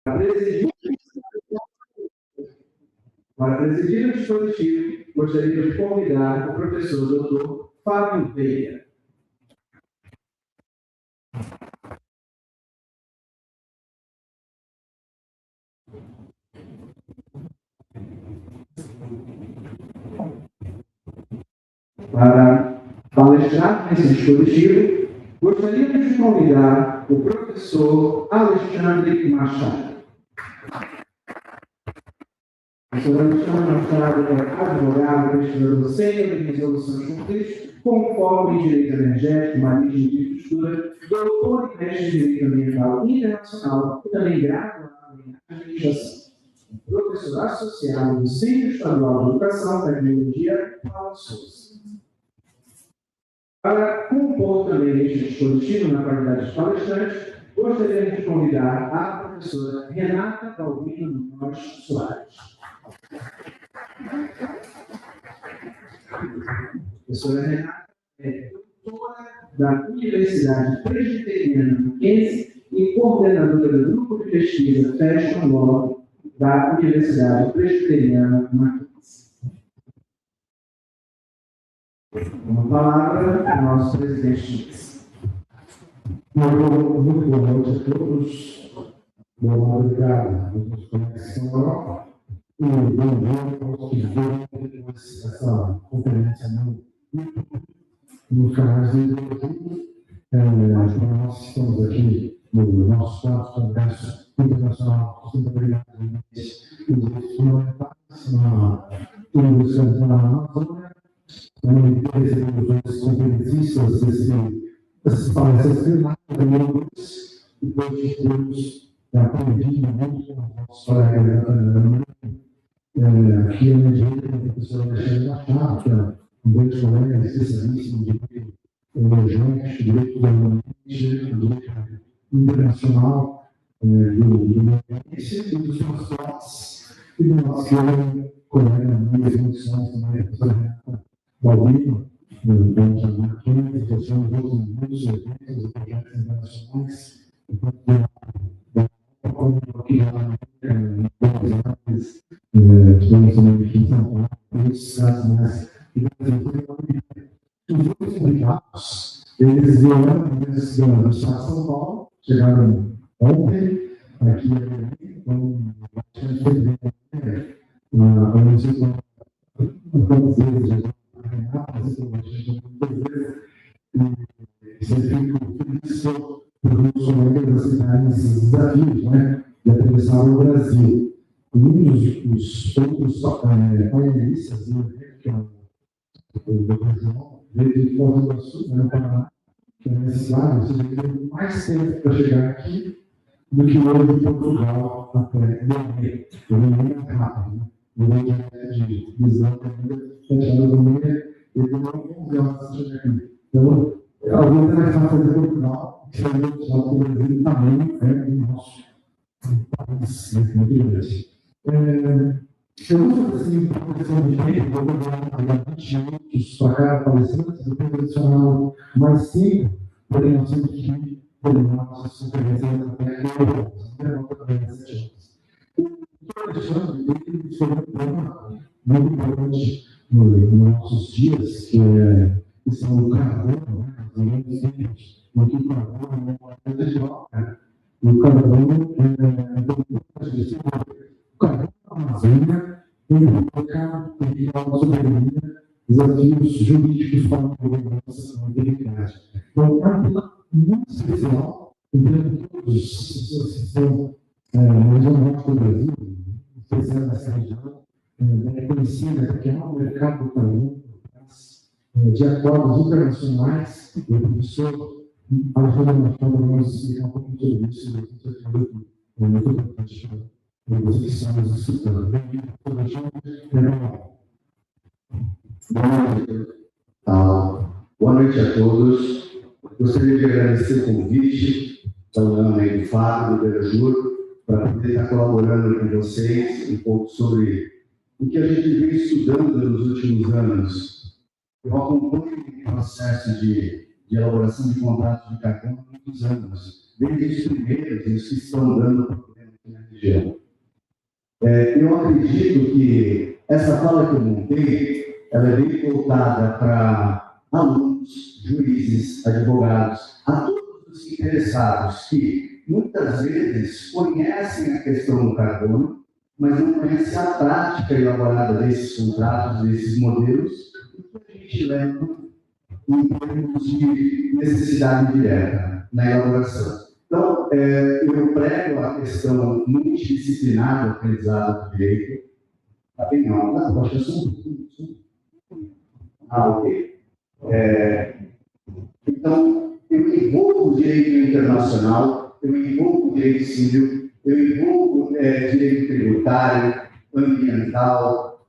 Para presidir o dispositivo, gostaria de convidar o professor Dr. Fábio Veiga. Para palestrar nesse dispositivo, gostaríamos de convidar o professor Alexandre Machado. O professor Alexandre Machado é advogado, pesquisador sênior em resolução de conflitos, com foco em direito energético, marismo e infraestrutura, doutor em mestre em direito ambiental internacional e também graduado em administração. Professor associado do Centro Estadual de Educação e Tecnologia, Paulo Souza. Para compor também este dispositivo na qualidade de palestrante, gostaria de convidar a professora Renata Balbino Nós Soares. A professora Renata é doutora da Universidade Presbiteriana Mackenzie e coordenadora do grupo de pesquisa Fashion Law da Universidade Presbiteriana Mackenzie. Uma palavra para o nosso presidente. Muito boa noite a todos. Boa obrigado. Nos conhecem na Europa. E bem-vindo aos que vêm depois dessa conferência no canal de YouTube. Nós estamos aqui no nosso quarto Congresso Internacional de Sustentabilidade e Direitos Fundamentais na Universidade da Amazônia. Também recebemos dois conferencistas dessas palestras plenárias, e depois temos aprendido muito com a nossa colega aqui na direita, a professora Alexandre Machado, que é um grande colega especialista em direito emergente, direito do ambiente, direito internacional do meio ambiente e dos transportes, e do nosso colega na execução também, a professora Renata Balbino, dentro da Mackenzie, que são muitos eventos e projetos internacionais, como aqui já tivemos também aqui em São Paulo, muitos casos mais. Os outros convidados, eles vieram do estado de São Paulo, chegaram ontem, aqui com bastante presidente, algumas vezes, desafios, né, de atravessar o Brasil. E um dos outros painelistas do Brasil veio de Foz do Sul, no Paraná, que é nesse lado, você teve mais tempo para chegar aqui do que hoje de Portugal até Belém. Belém é rápido, né? Belém de visão ainda, fechando no meio, ele demorou 11 horas para chegar aqui. Então, alguém vai fazer Portugal, que seria o Brasil também é o nosso país muito grande. Eu uso assim, professor de direito, vou dar 20 minutos para cada palestrante, depois adicionar mais 5, porém nós temos que terminar nossas conferências até outra 7 horas. Estou deixando ele sobre um tema muito importante nos nossos dias, que são o carbono, os eventos porque o carbono é uma coisa de roca. E o carbono o carbono na Amazônia tem que dar uma soberania, desafios jurídicos para a governança da integridade. Então, é um tema muito especial, em todos os que são na região norte do Brasil, especial nessa região, é conhecida porque é um mercado do carbono, de acordos internacionais. O professor Alexandre Machado vai nos explicar um pouco sobre isso, é muito importante para vocês que estão nos escutando. Bem-vindo, professor Alexandre. Boa noite a todos. Gostaria de agradecer o convite da Ana do Fábio, do Berjur, para poder estar colaborando com vocês um pouco sobre o que a gente vem estudando nos últimos anos. Eu acompanho o processo de elaboração de contratos de carbono há muitos anos, desde os primeiros, os que estão dando problema na região. Eu acredito que essa fala que eu montei, ela é bem voltada para alunos, juízes, advogados, a todos os interessados que muitas vezes conhecem a questão do carbono, mas não conhecem a prática elaborada desses contratos, desses modelos, e que a gente leva em termos de necessidade direta na elaboração. Então, eu prego a questão multidisciplinar do aprendizado do direito. Está bem, não, acho que ok. Então, eu envolvo o direito internacional, eu envolvo o direito civil, eu envolvo direito tributário, ambiental,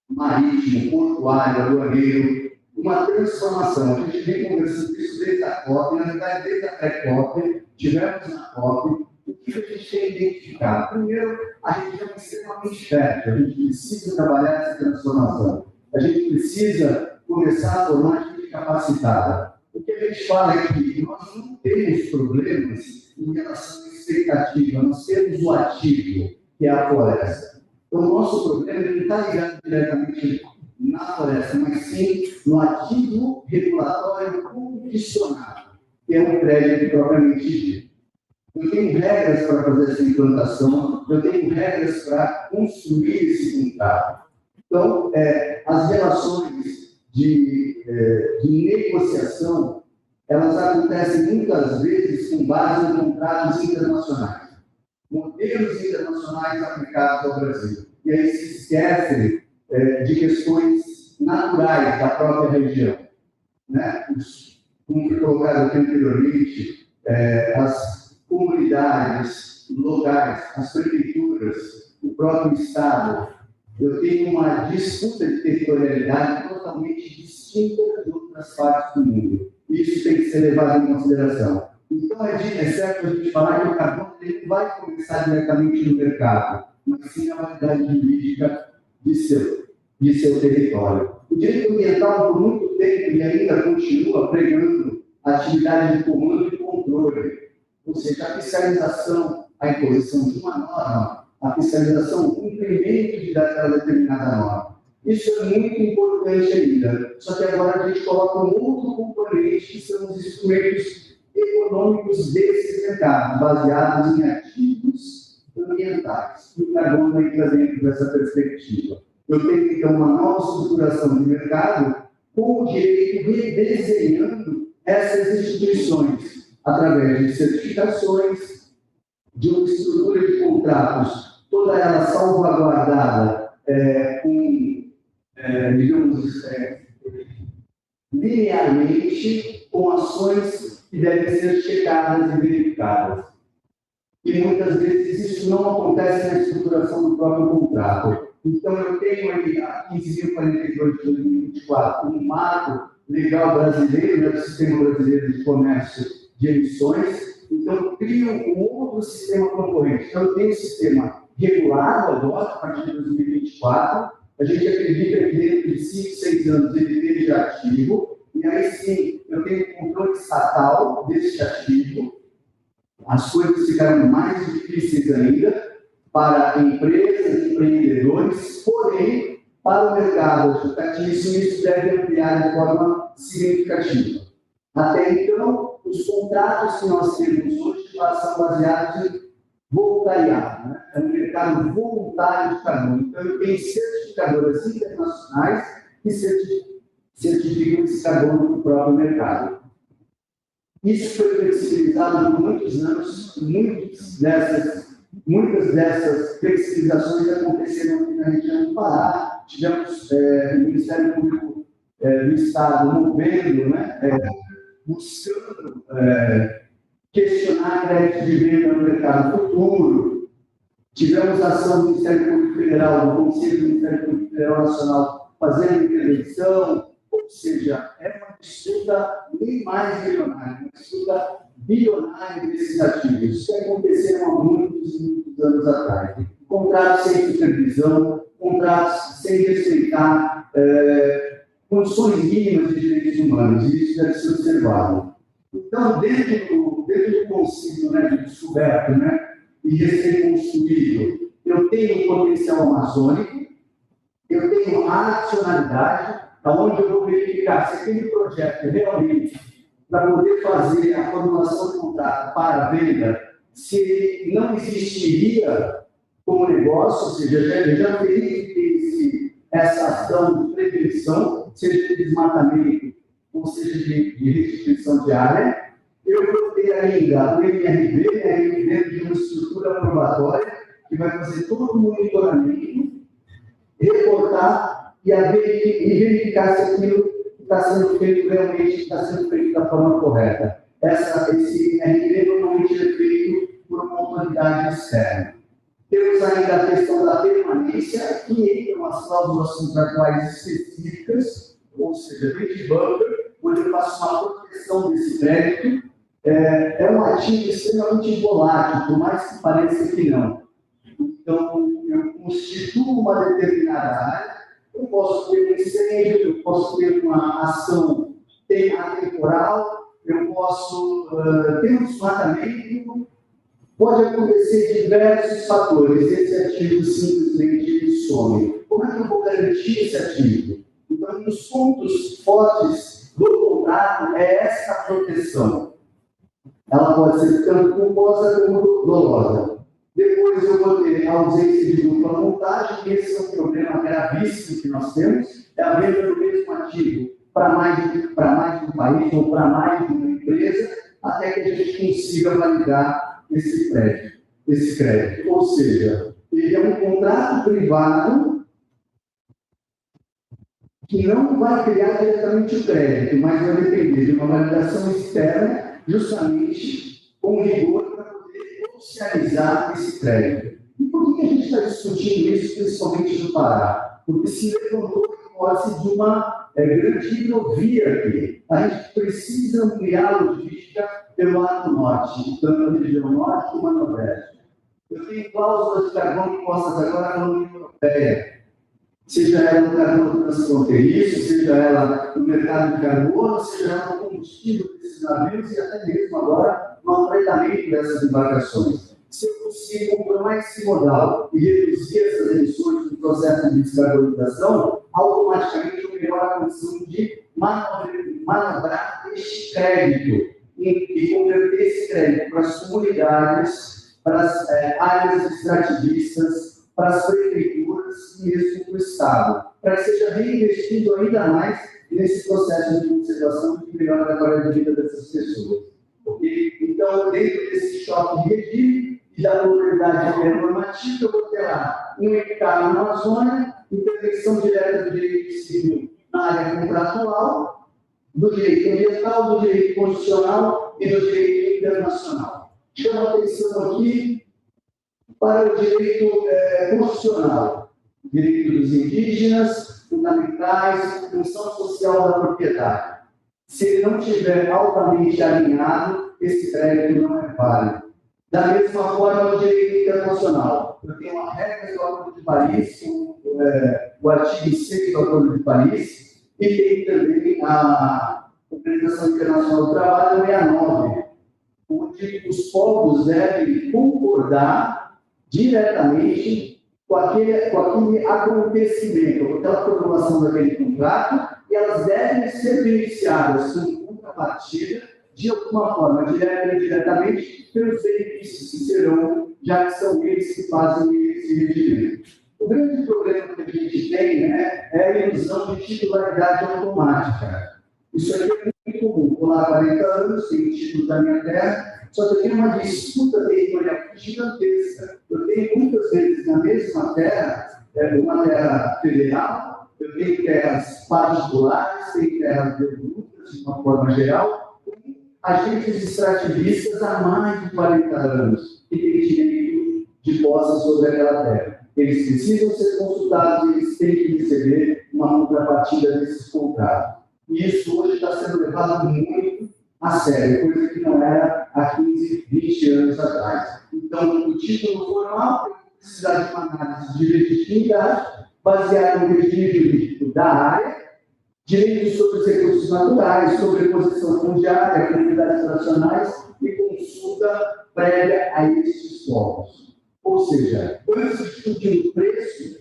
marítimo, portuário, aduaneiro, uma transformação. A gente vem conversando isso desde a COP, na verdade, desde a pré-COP, tivemos na COP. O que a gente tem identificado? Primeiro, a gente é extremamente fértil, a gente precisa trabalhar essa transformação. A gente precisa começar a formar gente capacitada. O que a gente fala é que nós não temos problemas em relação à expectativa, nós temos o ativo, que é a floresta. Então, o nosso problema não está ligado diretamente na floresta, mas sim no ativo regulatório condicionado, que é um crédito propriamente dito. Eu tenho regras para fazer essa implantação, eu tenho regras para construir esse contrato. Então, as relações de negociação, elas acontecem muitas vezes com base em contratos internacionais, modelos internacionais aplicados ao Brasil. E aí se esquecem de questões naturais da própria região. Né? Como foi colocado aqui anteriormente, as comunidades locais, as prefeituras, o próprio Estado. Eu tenho uma disputa de territorialidade totalmente distinta de outras partes do mundo. Isso tem que ser levado em consideração. Então, é certo a gente falar que o carbono não vai começar diretamente no mercado, mas sim na validade jurídica de seu território. O direito ambiental, por muito tempo, e ainda continua pregando a atividade de comando e controle, ou seja, a fiscalização, a imposição de uma norma, a fiscalização, o cumprimento daquela determinada norma. Isso é muito importante ainda. Só que agora a gente coloca um outro componente, que são os instrumentos econômicos desses mercados, baseados em ativos ambientais. O carbono entra dentro dessa perspectiva. Eu tenho, então, uma nova estruturação de mercado com o direito redesenhando essas instituições através de certificações, de uma estrutura de contratos, toda ela salvaguardada digamos, linearmente, com ações que devem ser checadas e verificadas. E muitas vezes isso não acontece na estruturação do próprio contrato. Então, eu tenho aí a 15.042 de 2024 um marco legal brasileiro, né, do Sistema Brasileiro de Comércio de Emissões. Então, crio um outro sistema concorrente. Então, eu tenho um sistema regulado agora, a partir de 2024. A gente acredita que dentro de 5, 6 anos ele esteja ativo. E aí sim, eu tenho controle estatal desse ativo. As coisas ficaram mais difíceis ainda para empresas e empreendedores, porém, para o mercado advocatício, isso deve ampliar de forma significativa. Até então, os contratos que nós temos hoje são baseados em voluntariado, né? É um mercado voluntário de carbono. Então, eu tenho certificadoras internacionais que certificam esse carbono para o próprio mercado. Isso foi flexibilizado por muitos anos, muitas dessas flexibilizações aconteceram aqui na região do Pará. Tivemos o Ministério Público do Estado movendo, né, buscando questionar crédito de venda no mercado futuro. Tivemos a ação do Ministério Público Federal, do Conselho do Ministério Público Federal Nacional, fazendo intervenção. Ou seja, é uma disputa nem mais bilionária, uma disputa bilionária desses ativos, que aconteceram há muitos anos atrás. Contratos sem supervisão, contratos sem respeitar condições mínimas de direitos humanos, e isso deve ser observado. Então, dentro do concílio, né, de descoberta, né, e recém-construído, eu tenho potencial amazônico, eu tenho a nacionalidade, onde eu vou verificar se aquele projeto realmente, para poder fazer a formulação do contrato para a venda, se ele não existiria como negócio, ou seja, eu já teria que ter essa ação de prevenção, seja de desmatamento, ou seja de restituição de área. Eu vou ter ainda o MRV de uma estrutura probatória, que vai fazer todo o monitoramento, reportar e verificar se aquilo que está sendo feito realmente está sendo feito da forma correta. Esse MRV normalmente é feito por uma autoridade externa. Temos ainda a questão da permanência, que entra as cláusulas contratuais específicas, ou seja, de bunker, onde eu faço uma proteção desse crédito. É um ativo extremamente volátil, por mais que pareça que não. Então, eu constituo uma determinada área, eu posso ter um incêndio, eu posso ter uma ação atemporal, eu posso ter um desmatamento, pode acontecer diversos fatores, esse ativo simplesmente some. Como é que eu vou garantir esse ativo? Então, um dos pontos fortes do contrato é essa proteção. Ela pode ser tanto culposa como dolosa. Depois eu vou ter a ausência de dupla montagem, que esse é um problema gravíssimo que nós temos, é a venda do mesmo ativo para mais de um país ou para mais de uma empresa, até que a gente consiga validar esse crédito. Ou seja, ele é um contrato privado que não vai criar diretamente o crédito, mas vai depender de uma validação externa, justamente com rigor para poder oficializar esse crédito. E por que a gente está discutindo isso, principalmente no Pará? Porque se levantou a hipótese de uma grande hidrovia aqui. A gente precisa ampliar a logística pelo lado norte, tanto a região norte como a nordeste. Eu tenho cláusulas de carbono impostas agora na União Europeia, seja ela no carbono transfronteiriço, seja ela no mercado de carbono, seja ela no combustível desses navios e até mesmo agora no afretamento dessas embarcações. Se eu consigo comprovar esse modal e reduzir essas emissões no processo de descarbonização, automaticamente eu melhoro a condição de manobrar este crédito e converter esse crédito para as comunidades, para as áreas extrativistas, para as prefeituras e mesmo para o Estado, para que seja reinvestido ainda mais nesse processo de conservação que melhora a qualidade de vida dessas pessoas. Okay? Então, dentro desse choque de regime e da modalidade normativa, eu vou ter lá um hectare na Amazônia, intervenção direta do direito civil na área contratual, do direito ambiental, do direito constitucional e do direito internacional. Chamo a atenção aqui para o direito constitucional, direito dos indígenas, fundamentais, função social da propriedade. Se ele não estiver altamente alinhado, esse crédito não é válido. Da mesma forma, o direito internacional. Eu tenho uma regra do Acordo de Paris, o artigo 6 do Acordo de Paris, e tem também a Organização Internacional do Trabalho 69, onde os povos devem concordar diretamente com aquele acontecimento, com aquela formulação daquele contrato, e elas devem ser beneficiadas com contrapartida, de alguma forma, direta ou indiretamente, pelos benefícios que serão, já que são eles que fazem esse regimento. O grande problema que a gente tem é a ilusão de titularidade automática. Isso aqui é muito comum. Estou lá há 40 anos, tenho o título da minha terra, só que eu tenho uma disputa territorial gigantesca. Eu tenho muitas vezes na mesma terra, uma terra federal, eu tenho terras particulares, tenho terras devolutas, de uma forma geral, com agentes extrativistas há mais de 40 anos que têm direito de posse sobre aquela terra. Eles precisam ser consultados, eles têm que receber uma contrapartida desses contratos. E isso hoje está sendo levado muito a sério, coisa que não era há 15, 20 anos atrás. Então, o título formal tem que precisar de uma análise de legitimidade, baseada no regime jurídico da área, direitos sobre os recursos naturais, sobreposição fundiária, comunidades nacionais e consulta prévia a estes povos. Ou seja, antes de discutir o preço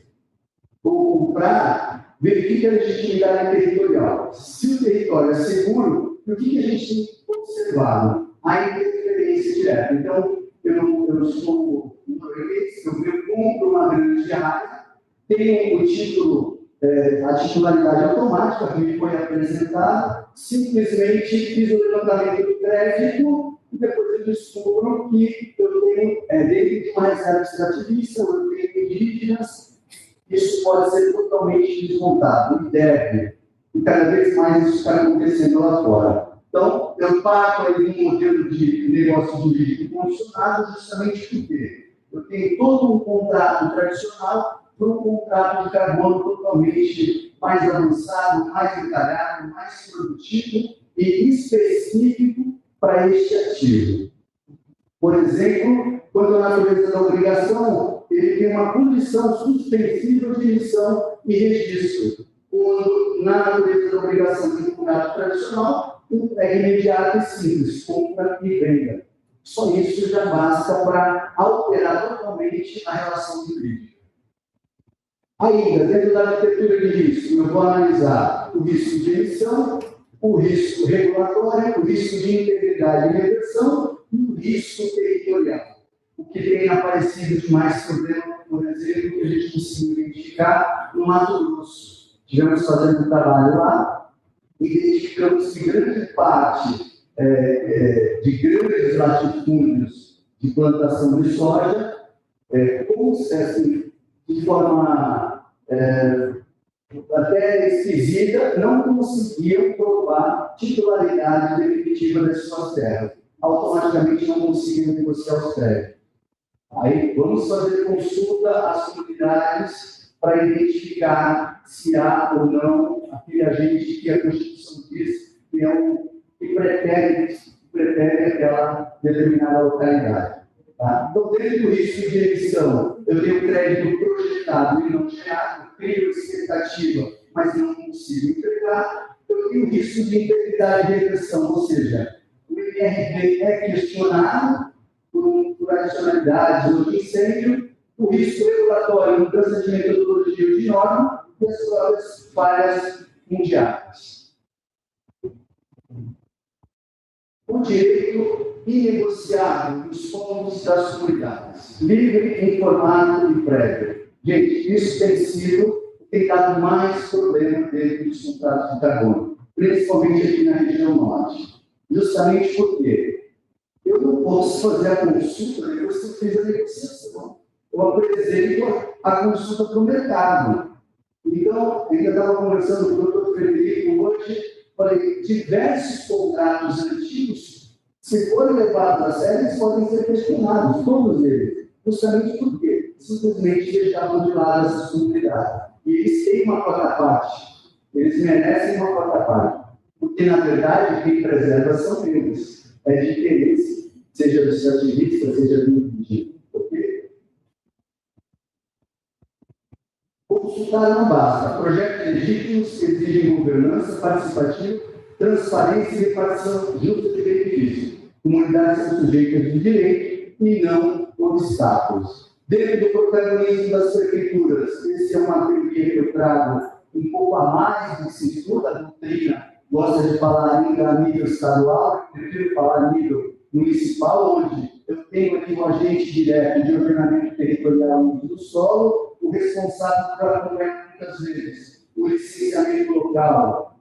ou comprar, verifique a legitimidade territorial. Se o território é seguro, o que a gente tem observado? A interferência direta. Então, eu sou um norueguês, eu compro uma grande área, tenho o título, a titularidade automática que me foi apresentada, simplesmente fiz o levantamento do crédito e depois eu descubro que eu tenho, dentro de uma reserva extrativista, eu tenho indígenas, isso pode ser totalmente desmontado, e deve, e cada vez mais isso está acontecendo lá fora. Então, eu parto aí um modelo de negócio jurídico funcionado justamente porque eu tenho todo um contrato tradicional para um contrato de carbono totalmente mais avançado, mais detalhado, mais produtivo e específico para este ativo. Por exemplo, quando a natureza da obrigação, ele tem uma condição suspensiva de emissão e registro. Quando na natureza da obrigação do contrato tradicional, é imediato e simples, compra e venda. Só isso já basta para alterar totalmente a relação jurídica. Ainda, dentro da arquitetura de risco, eu vou analisar o risco de emissão, o risco regulatório, o risco de integridade e reversão e o risco territorial. O que tem aparecido de mais problema, por exemplo, que a gente conseguiu identificar no Mato Grosso. Estivemos fazendo um trabalho lá, identificamos que grande parte de grandes latifúndios de plantação de soja, de forma até esquisita, não conseguiam provar titularidade definitiva das suas terras. Automaticamente não conseguiam negociar os créditos. Aí vamos fazer consulta às comunidades para identificar se há ou não aquele agente que a Constituição diz que que pretende aquela determinada localidade. Tá? Então, dentro do risco de emissão, eu tenho crédito projetado e não gerado, crio expectativa, mas não consigo entregar. Eu tenho risco de integridade e reversão, ou seja, o IRB é questionado por adicionalidades ou de incêndio, o risco regulatório, mudança de metodologia ou de norma e as próprias falhas mundiais. O direito inegociável dos povos das comunidades, livre, informado e prévio. Gente, isso tem dado mais problema dentro dos contratos de carbono, principalmente aqui na região norte. Justamente porque eu não posso fazer a consulta depois que eu fiz a negociação. Eu apresento a consulta para o mercado. Então, eu ainda estava conversando com o doutor Frederico hoje, falei, diversos contratos antigos, se forem levados a sério, eles podem ser questionados, todos eles. Justamente porque simplesmente deixavam de lado essas comunidades. E eles têm uma quarta parte. Eles merecem uma quarta parte. Porque, na verdade, quem preserva são eles. É de interesse, seja do extrativista, seja do indígena. Okay? Consultar não basta. Projetos legítimos exigem governança participativa, transparência e repartição justa de benefícios. Comunidades são sujeitas de direito e não obstáculos. Dentro do protagonismo das prefeituras, essa é uma teoria que eu trago um pouco a mais do que se estuda, a doutrina gosta de falar a nível estadual, eu prefiro falar a nível municipal, onde eu tenho aqui um agente direto de ordenamento territorial do solo, o responsável por acompanhar muitas vezes o licenciamento local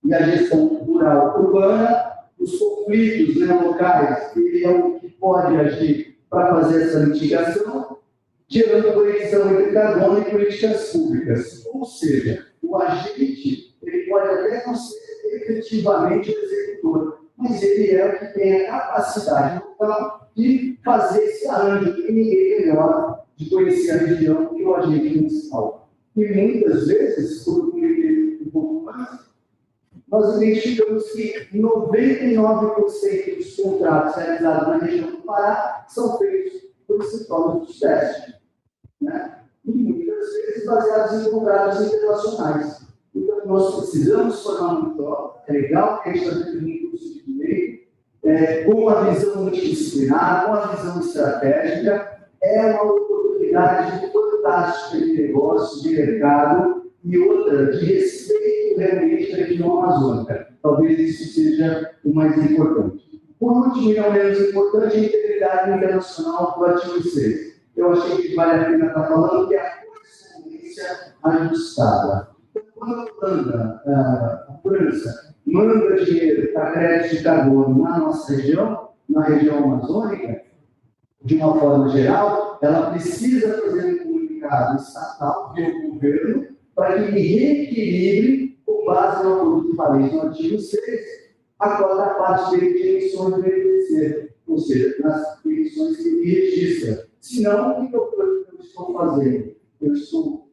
e a gestão rural urbana, os conflitos locais, ele é o que pode agir para fazer essa mitigação, gerando conexão entre carbono e políticas públicas. Ou seja, o agente ele pode até não ser efetivamente o executor, mas ele é o que tem a capacidade local de fazer esse arranjo, e ninguém melhor de conhecer a região que o agente municipal. E muitas vezes, por um pouco mais, nós identificamos que 99% dos contratos realizados na região do Pará são feitos por escritórios do Sudeste, né? E muitas vezes baseados em contratos internacionais. Então, nós precisamos formar uma tropa. É legal que a gente está tendo um curso de direito, com uma visão multidisciplinar, com a visão estratégica. É uma oportunidade fantástica de negócio, de mercado, e outra, de respeito realmente à região amazônica. Talvez isso seja o mais importante. Por último, e não menos importante, a integridade internacional do artigo 6. Eu achei que vale a pena estar falando que é a correspondência ajustada. Então, quando a França manda dinheiro para crédito de carbono na nossa região, na região amazônica, de uma forma geral, ela precisa fazer um comunicado estatal pelo governo para que ele reequilibre, com base no acordo de Paris, no artigo 6, a quarta parte dele de emissões do IPCC, ou seja, nas emissões que ele registra. Senão, o que eu estou fazendo? Eu estou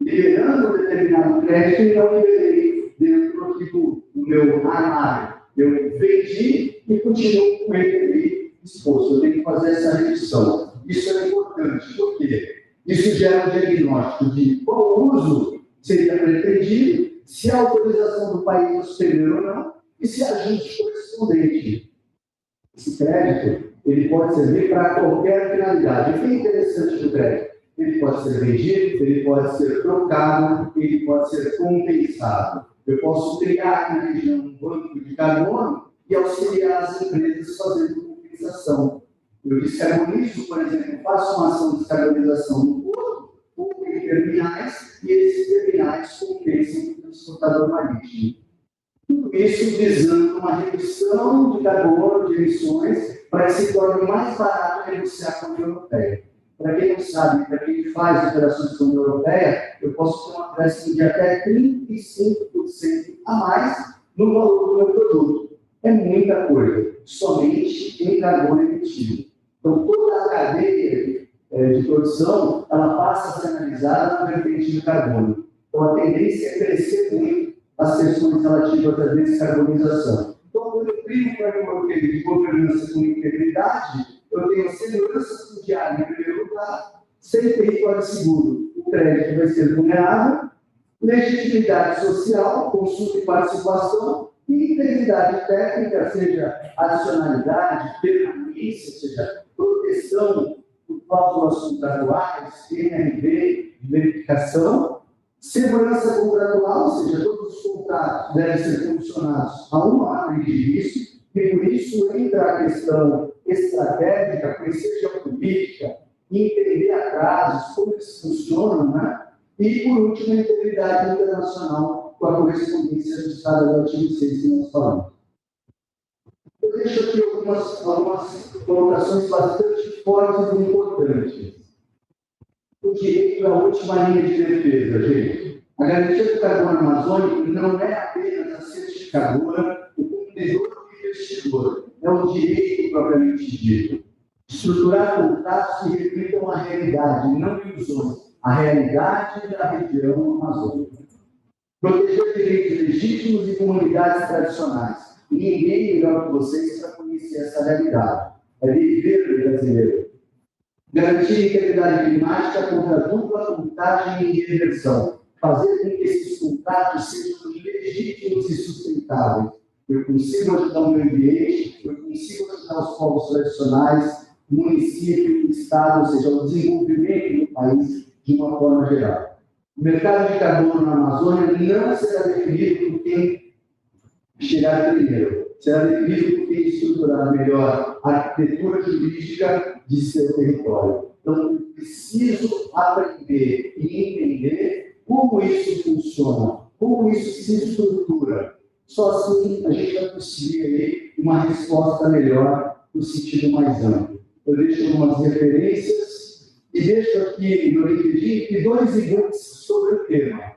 liberando um determinado crédito e não liberei dentro aqui do meu armário. Eu vendi e continuo com ele ali exposto. Eu tenho que fazer essa redução. Isso é importante. Por quê? Isso gera um diagnóstico de qual uso seria pretendido, se a autorização do país é superior ou não, e se ajuste correspondente. Esse crédito, ele pode servir para qualquer finalidade. O que é interessante do crédito? Ele pode ser vendido, ele pode ser trocado, ele pode ser compensado. Eu posso criar na região um banco de carbono e auxiliar as empresas fazendo compensação. Eu descarbonizo, por exemplo, faço uma ação de descarbonização no porto, ou em terminais, e esses terminais compensam o transportador marítimo. Tudo isso visando uma redução de carbono, de emissões, para que se torne mais barato negociar com a União Europeia. Para quem não sabe, para quem faz operações com a União Europeia, eu posso ter uma acréscimo de até 35% a mais no valor do meu produto. É muita coisa, somente em carbono emitido. Então, toda a cadeia de produção, ela passa a ser analisada na vertente de carbono. Então, a tendência é crescer muito as questões relativas à descarbonização. Então, quando eu crio um framework de governança com integridade, eu tenho segurança fundiária em primeiro lugar, sem território seguro, o crédito vai ser vulnerável, legitimidade social, consulta e participação, e integridade técnica, seja adicionalidade, permanência, seja proteção por cláusulas contratuais, NRV, verificação, segurança contratual, ou seja, todos os contratos devem ser condicionados a uma lei de risco, e por isso entra a questão estratégica, conhecer geopolítica, entender atrasos, como eles funcionam, né? E, por último, a integridade internacional com a correspondência ajustada do artigo 6 que nós falamos. Eu deixo aqui algumas colocações bastante fortes e importantes. O direito é a última linha de defesa, gente. A garantia do carbono amazônico não é apenas a certificadora, o cumpridor do investidor, é o direito propriamente dito. Estruturar contratos que reflitam a realidade, não ilusões, a realidade da região amazônica. Proteger direitos legítimos e comunidades tradicionais. Ninguém melhor que vocês para conhecer essa realidade. É viver brasileiro. Garantir a integridade climática contra dupla contagem e reversão. Fazer com que esses contratos sejam legítimos e sustentáveis. Eu consigo ajudar o meio ambiente, eu consigo ajudar os povos tradicionais, o município, o Estado, ou seja, o desenvolvimento do país de uma forma geral. O mercado de carbono na Amazônia não será definido por quem chegar primeiro, será definido por quem estruturar melhor a arquitetura jurídica de seu território. Então, eu preciso aprender e entender como isso funciona, como isso se estrutura. Só assim a gente vai conseguir aí uma resposta melhor no sentido mais amplo. Eu deixo algumas referências e deixo aqui no LinkedIn 2 e-books sobre o tema.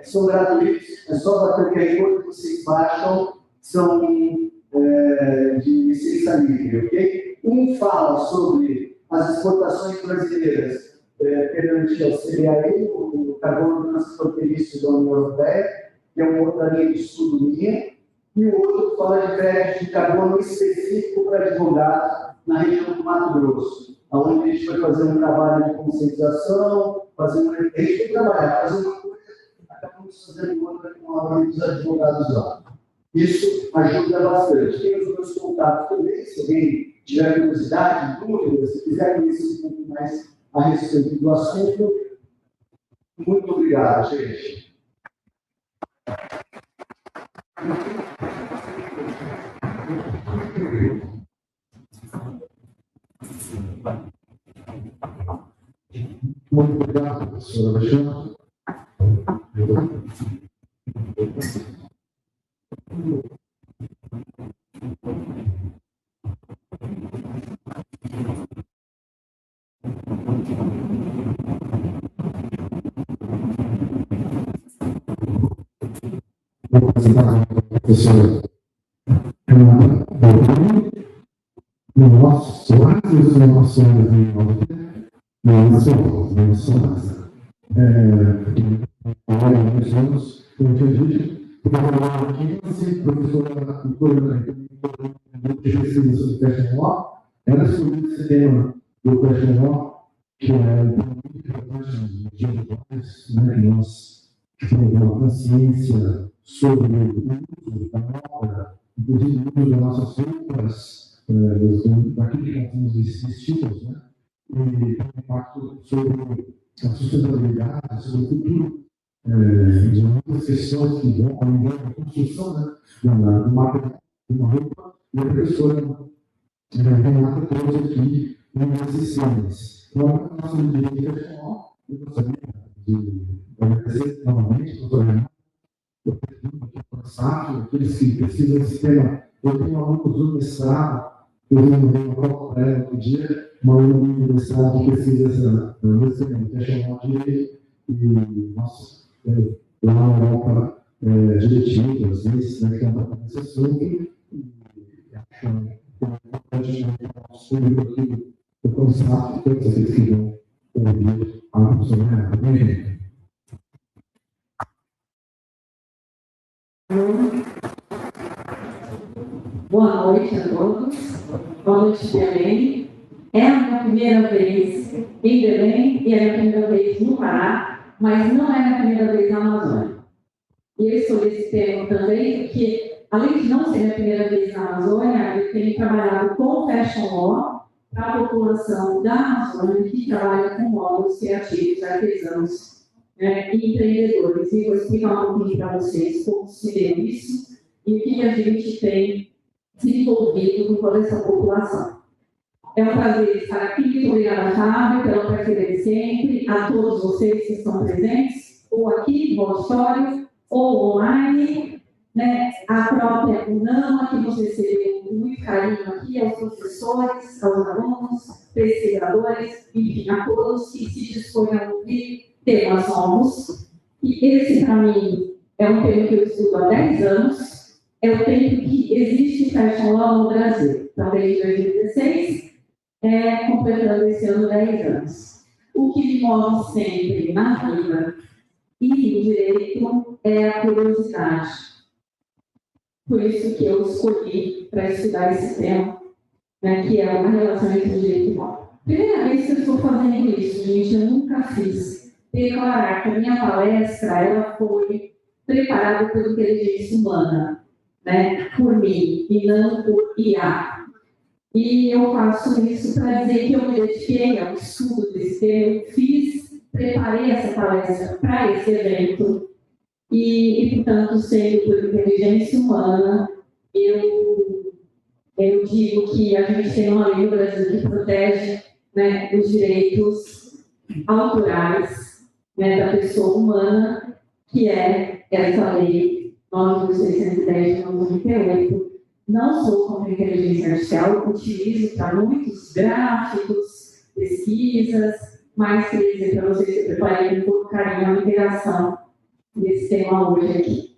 São gratuitos, é só para qualquer coisa que vocês baixam, são de licença livre, ok? Um fala sobre as exportações brasileiras perante ao CBAE, o carbono transfronteiriço da União Europeia, que é uma outra linha de estudo minha, e o outro fala de crédito de carbono específico para advogados na região do Mato Grosso, onde a gente vai fazer um trabalho de conscientização, fazer uma coisa estamos fazendo outra com a ordem dos advogados lá. Isso ajuda bastante. Tem os meus contatos também, se alguém tiver curiosidade, dúvidas, se quiser conhecer um pouco mais a respeito do assunto. Muito obrigado, gente. Muito obrigado, professor Alexandre. Vou apresentar a professora Renata Beltrame, no nosso Soares, no nosso há muitos anos, como eu disse, trabalhava aqui, professora de pesquisa sobre fashion law, era sobre esse tema do fashion law, que é muito importante nos dias atuais, né, que nós temos uma consciência sobre o uso da obra, inclusive o uso das nossas roupas, daquilo que nós temos vestidos, né, e tem impacto sobre a sustentabilidade, sobre o futuro, de muitas questões que vão ao invés da construção, né, de uma roupa, e a professora Renata trouxe aqui umas lições. Então, a nossa direita pessoal, eu gostaria de agradecer novamente, professora Renata, eu pergunto aqui para o SAF, aqueles que pesquisam esse tema. Eu tenho alunos do mestrado, eu venho no próprio outro dia, uma aluna do mestrado que pesquisa esse tema, fashion direito, e nossa, lá na Europa, diretivas, leis, né, que é uma desse assunto, e acho importante o nosso público aqui, eu constato que todos aqueles que vão ouvir a professora Renata. Boa noite a todos. Boa noite, Belém. É a minha primeira vez em Belém e é a minha primeira vez no Pará, mas não é a minha primeira vez na Amazônia. E eu escolhi esse tema também porque, além de não ser a minha primeira vez na Amazônia, eu tenho trabalhado com fashion law para a população da Amazônia que trabalha com modos criativos, artesãos, e empreendedores. E vou explicar um pouquinho para vocês como se deu isso e o que a gente tem desenvolvido com toda essa população. É um prazer estar aqui. Muito obrigada, Fábio, pela parceria de sempre, a todos vocês que estão presentes, ou aqui no auditório, ou online, né? A própria UNAMA, que nos recebeu com muito carinho aqui, aos professores, aos alunos, pesquisadores, enfim, a todos que se dispõem a ouvir temas novos. E esse, para mim, é um tema que eu estudo há 10 anos, é o tempo que existe fashion law no Brasil. Então, desde 2016, completando esse ano 10 anos. O que me move sempre na vida e no direito é a curiosidade. Por isso que eu escolhi para estudar esse tema, né, que é a relação entre o direito e o moral. Primeira vez que eu estou fazendo isso, gente, eu nunca fiz. Declarar que a minha palestra ela foi preparada por inteligência humana, né, por mim, e não por IA. E eu faço isso para dizer que eu me dediquei ao estudo desse tema, preparei essa palestra para esse evento, e portanto, sendo por inteligência humana, eu digo que a gente tem uma lei no Brasil que protege, né, os direitos autorais, né, da pessoa humana, que é essa lei 9.610 de 98. Não sou contra a inteligência artificial, utilizo para muitos gráficos, pesquisas, mas queria dizer para vocês que eu preparei com todo carinho a integração desse tema hoje aqui.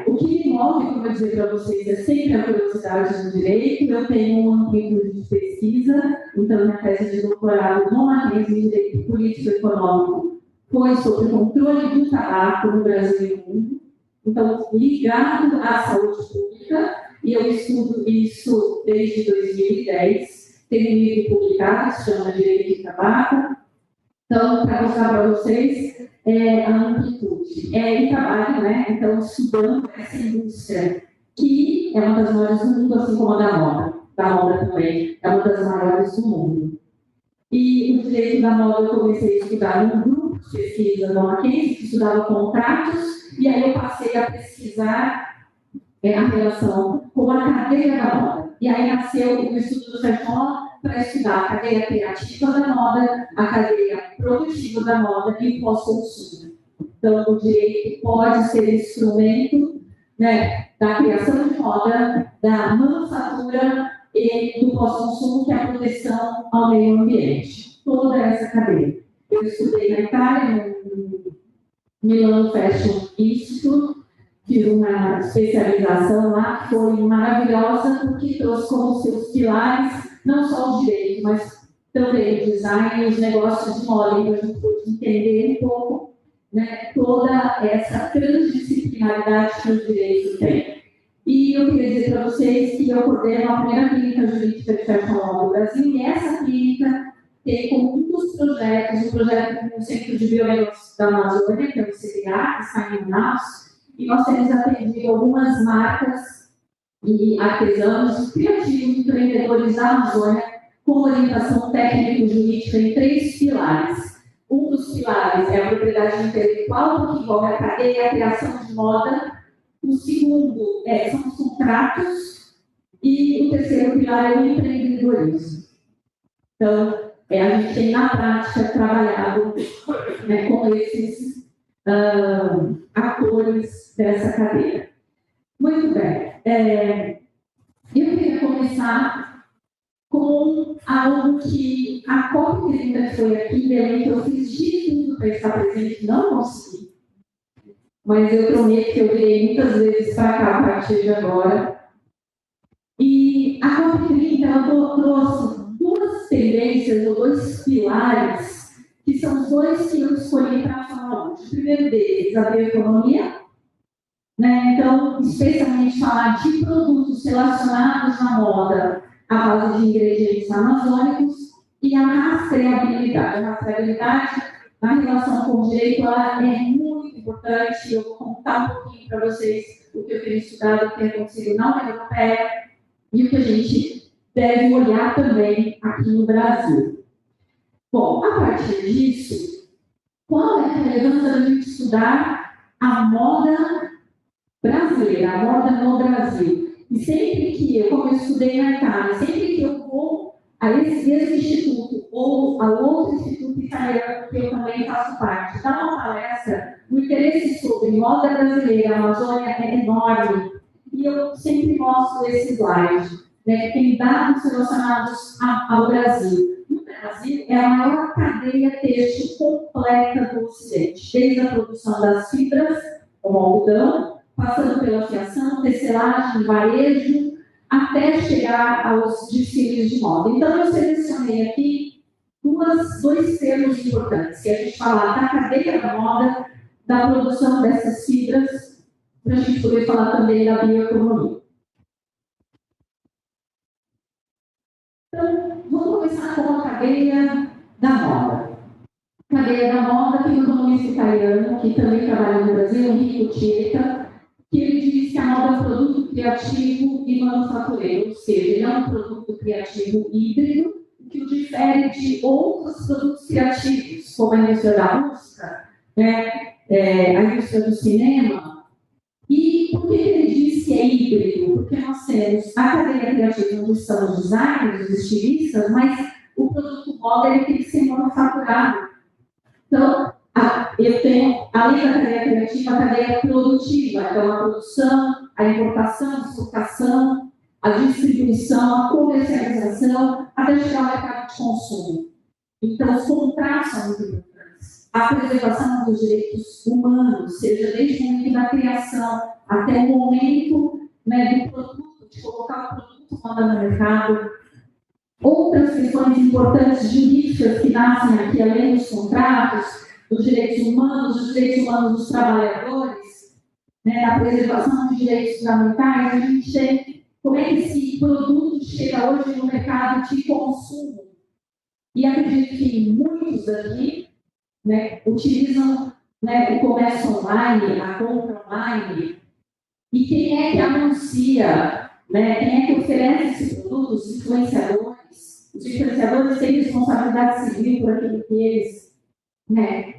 O que me move, como eu dizer para vocês, é sempre a curiosidade do direito. Eu tenho um amplo de pesquisa, então minha tese de doutorado no matriz em direito político-econômico foi sobre o controle do tabaco no Brasil e no mundo. Então, ligado à saúde pública, e eu estudo isso desde 2010. Tem um livro publicado que se chama Direito de Tabaco. Então, para mostrar para vocês, a amplitude. E trabalho, né, então, estudando essa indústria, que é uma das maiores do mundo, assim como a da moda também, é uma das maiores do mundo. E o direito da moda eu comecei a estudar num grupo de pesquisa da Mackenzie, que estudava contratos, e aí eu passei a pesquisar a relação com a cadeia da moda. E aí nasceu o estudo do Fashion para estudar a cadeia criativa da moda, a cadeia produtiva da moda e o pós-consumo. Então, o direito pode ser instrumento, né, da criação de moda, da manufatura e do pós-consumo, que é a proteção ao meio ambiente. Toda essa cadeia. Eu estudei na Itália, no Milano Fashion Institute, fiz uma especialização lá que foi maravilhosa, porque trouxe como seus pilares não só o direito, mas também o design e os negócios de moda. Então, a gente pôde entender um pouco, né, toda essa transdisciplinaridade que o direito tem. E eu queria dizer para vocês que eu coordeno a primeira clínica jurídica de fashion law do Brasil, e essa clínica tem como um dos projetos, o projeto no Centro de Bionegócios da Amazônia, que é o CBA, que está em Manaus, e nós temos atendido algumas marcas e artesãos criativos, empreendedores da Amazônia, com orientação técnico-jurídica em 3 pilares. Um dos pilares é a propriedade intelectual, que envolve a cadeia e a criação de moda. O segundo são os contratos. E o terceiro pilar é o empreendedorismo. Então, a gente tem na prática trabalhado, né, com esses atores dessa cadeia. Muito bem. Eu queria começar com algo que a COP30 foi aqui em Belém, que eu fiz de tudo para estar presente, não consegui. Mas eu prometo que eu virei muitas vezes para cá a partir de agora. E a COP30 ela trouxe 2 tendências, ou 2 pilares, que são os 2 que eu escolhi para falar hoje. O primeiro deles, a bioeconomia, né? Então, especialmente falar de produtos relacionados à moda à base de ingredientes amazônicos, e a rastreabilidade. A rastreabilidade, na relação com o direito, ela é muito importante. Eu vou contar um pouquinho para vocês o que eu tenho estudado, o que tem acontecido na União Europeia e o que a gente deve olhar também aqui no Brasil. Bom, a partir disso, qual é a relevância da gente estudar a moda brasileira, a moda no Brasil? E sempre que eu, como eu estudei na Itália, sempre que eu vou a esse instituto ou a outro instituto italiano, que eu também faço parte, dar uma palestra, o interesse sobre moda brasileira, a Amazônia é enorme. E eu sempre mostro esse slide, né, que tem dados relacionados ao Brasil. No Brasil, é a maior cadeia têxtil completa do Ocidente, desde a produção das fibras, como algodão, passando pela fiação, tecelagem, varejo, até chegar aos desfiles de moda. Então, eu selecionei aqui 2 termos importantes, que a gente falar da cadeia da moda, da produção dessas fibras, para a gente poder falar também da bioeconomia. Então, vamos começar com a cadeia da moda. A cadeia da moda tem um economista italiano, que também trabalha no Brasil, Enrico Chieta, que ele diz que a moda é um produto criativo e manufatureiro, ou seja, ele é um produto criativo híbrido, que o difere de outros produtos criativos, como a indústria da música, né, a indústria do cinema. E por que ele diz que é híbrido? Porque nós temos a cadeia criativa, onde são os designers, os estilistas, mas o produto moda ele tem que ser manufaturado. Então, eu tenho, além da cadeia criativa, a cadeia produtiva, então a produção, a importação, a exportação, a distribuição, a comercialização, até chegar ao mercado de consumo. Então, os contratos são muito importantes. A preservação dos direitos humanos, seja desde o momento da criação até o momento, né, do produto, de colocar o produto moda no mercado. Outras questões importantes jurídicas que nascem aqui, além dos contratos, dos direitos humanos dos trabalhadores, né, da preservação de direitos fundamentais, a gente tem como é que esse produto chega hoje no mercado de consumo. E acredito que muitos aqui, né, utilizam né, o comércio online, a compra online, e quem é que anuncia, né, quem é que oferece esses produtos, os influenciadores. Os influenciadores têm responsabilidade civil por aquilo que eles, né,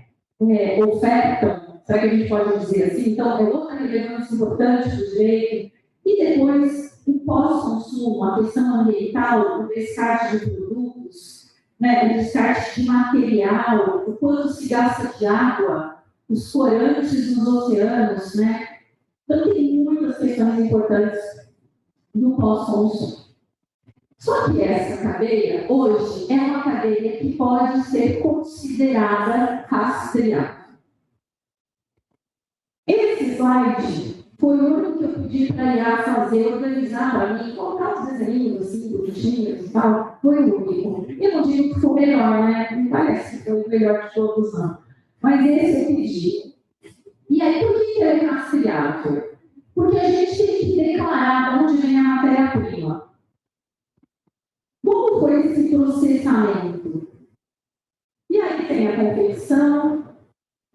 ofertam, será que a gente pode dizer assim? Então, é outra relevância importante do direito. E depois, o pós-consumo, a questão ambiental, o descarte de produtos, né, o descarte de material, o quanto se gasta de água, os corantes nos oceanos, né? Então, tem muitas questões importantes no pós-consumo. Só que essa cadeia, hoje, é uma cadeia que pode ser considerada rastreável. Esse slide foi o único que eu pedi para a IA fazer, organizar para mim, colocar os desenhos, assim, bonitinhos e tal. Foi o único. Eu não digo que foi o melhor, né? Não parece que foi o melhor de todos, não. Mas esse eu pedi. E aí, por que é rastreável? Porque a gente tem que declarar de onde vem a matéria-prima. Como foi esse processamento? E aí tem a confecção,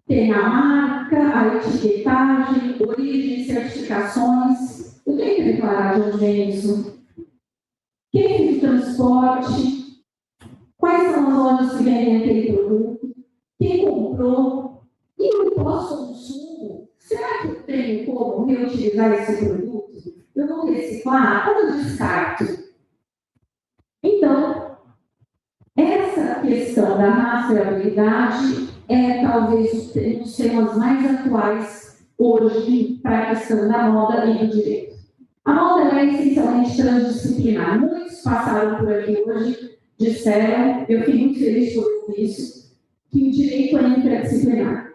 tem a marca, a etiquetagem, origem, certificações. Eu tenho que declarar de onde vem isso. Quem fez o transporte? Quais são as lojas que vendem aquele produto? Quem comprou? E o pós-consumo? Será que eu tenho como reutilizar esse produto? Eu vou reciclar ou eu descarto? Então, essa questão da rastreabilidade é talvez um dos temas mais atuais hoje para a questão da moda e do direito. A moda é essencialmente transdisciplinar. Muitos passaram por aqui hoje, disseram, eu fiquei muito feliz por isso, que o direito é interdisciplinar.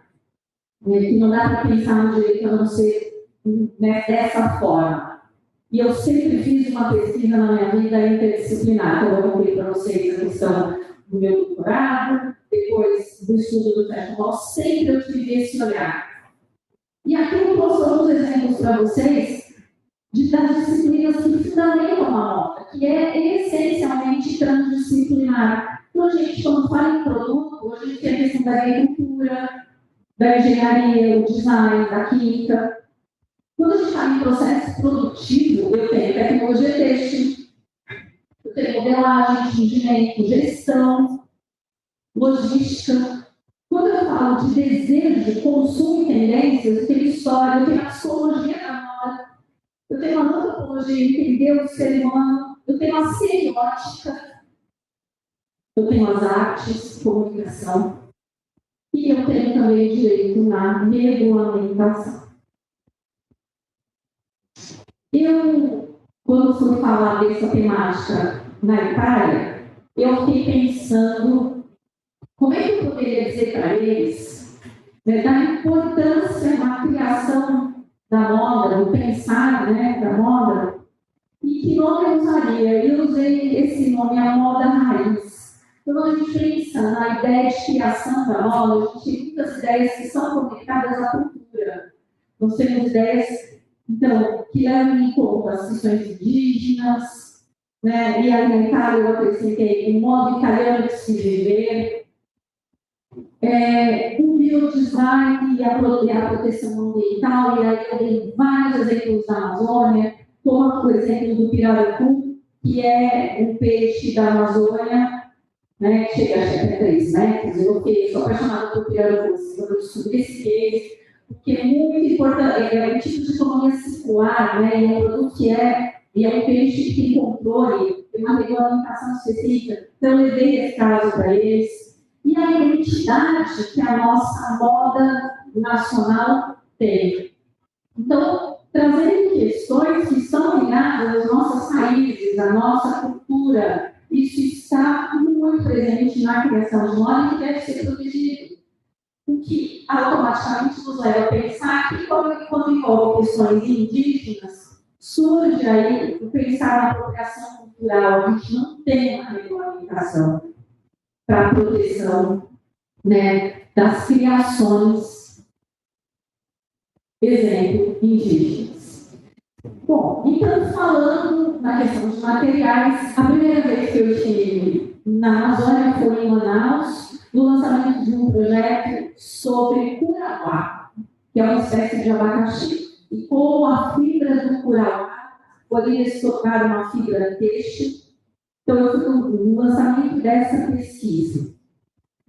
Que não dá para pensar no direito a não ser, né, dessa forma. E eu sempre fiz uma pesquisa na minha vida interdisciplinar. Então, eu contei para vocês a questão do meu doutorado, depois do estudo do TECMOL, sempre eu tive esse olhar. E aqui eu trouxe alguns exemplos para vocês das disciplinas que fundamentam a moda, que é essencialmente transdisciplinar. Então, a gente, quando fala em produto, a gente tem a questão da agricultura, da engenharia, o design, da química. Quando a gente fala em processo produtivo, eu tenho tecnologia têxtil, eu tenho modelagem, fingimento, gestão, logística. Quando eu falo de desejo, consumo e tendências, eu tenho história, eu tenho a psicologia da moda, eu tenho a antropologia, entender o ser humano, eu tenho a semiótica, eu tenho as artes, comunicação, e eu tenho também direito na regulamentação. Eu, quando fui falar dessa temática na Itália, eu fiquei pensando como é que eu poderia dizer para eles, né, da importância na criação da moda, do pensar, né, da moda, e que nome eu usaria. Eu usei esse nome, a moda raiz. Quando a gente pensa na ideia de criação da moda, a gente tem muitas ideias que são conectadas à cultura. Nós temos ideias, então, que levam em conta as questões indígenas, né? E aí na Itália eu acrescentei o modo italiano de se viver, o biodesign e a proteção ambiental, e aí eu dei vários exemplos da Amazônia, como o exemplo do pirarucu, que é um peixe da Amazônia, né, que chega a 3 metros. Eu sou apaixonada por pirarucu, quando eu descobri esse peixe, porque é muito importante, é um tipo de economia circular, né? E é um produto que e é um peixe que tem controle, tem uma regulamentação específica. Então, eu levei esse caso para eles. E a identidade que a nossa moda nacional tem. Então, trazendo questões que estão ligadas às nossas raízes, à nossa cultura, isso está muito presente na criação de moda e deve ser protegido. O que automaticamente nos leva a pensar que, quando envolve questões indígenas, surge aí o pensar na apropriação cultural. A gente não tem uma regulamentação para a proteção, né, das criações, exemplo, indígenas. Bom, então, falando na questão de materiais, a primeira vez que eu estive na Amazônia foi em Manaus, no lançamento de um projeto sobre curadoria curauá, que é uma espécie de abacaxi. E como a fibra do curauá poderia se tornar uma fibra têxtil, então eu fui no lançamento dessa pesquisa.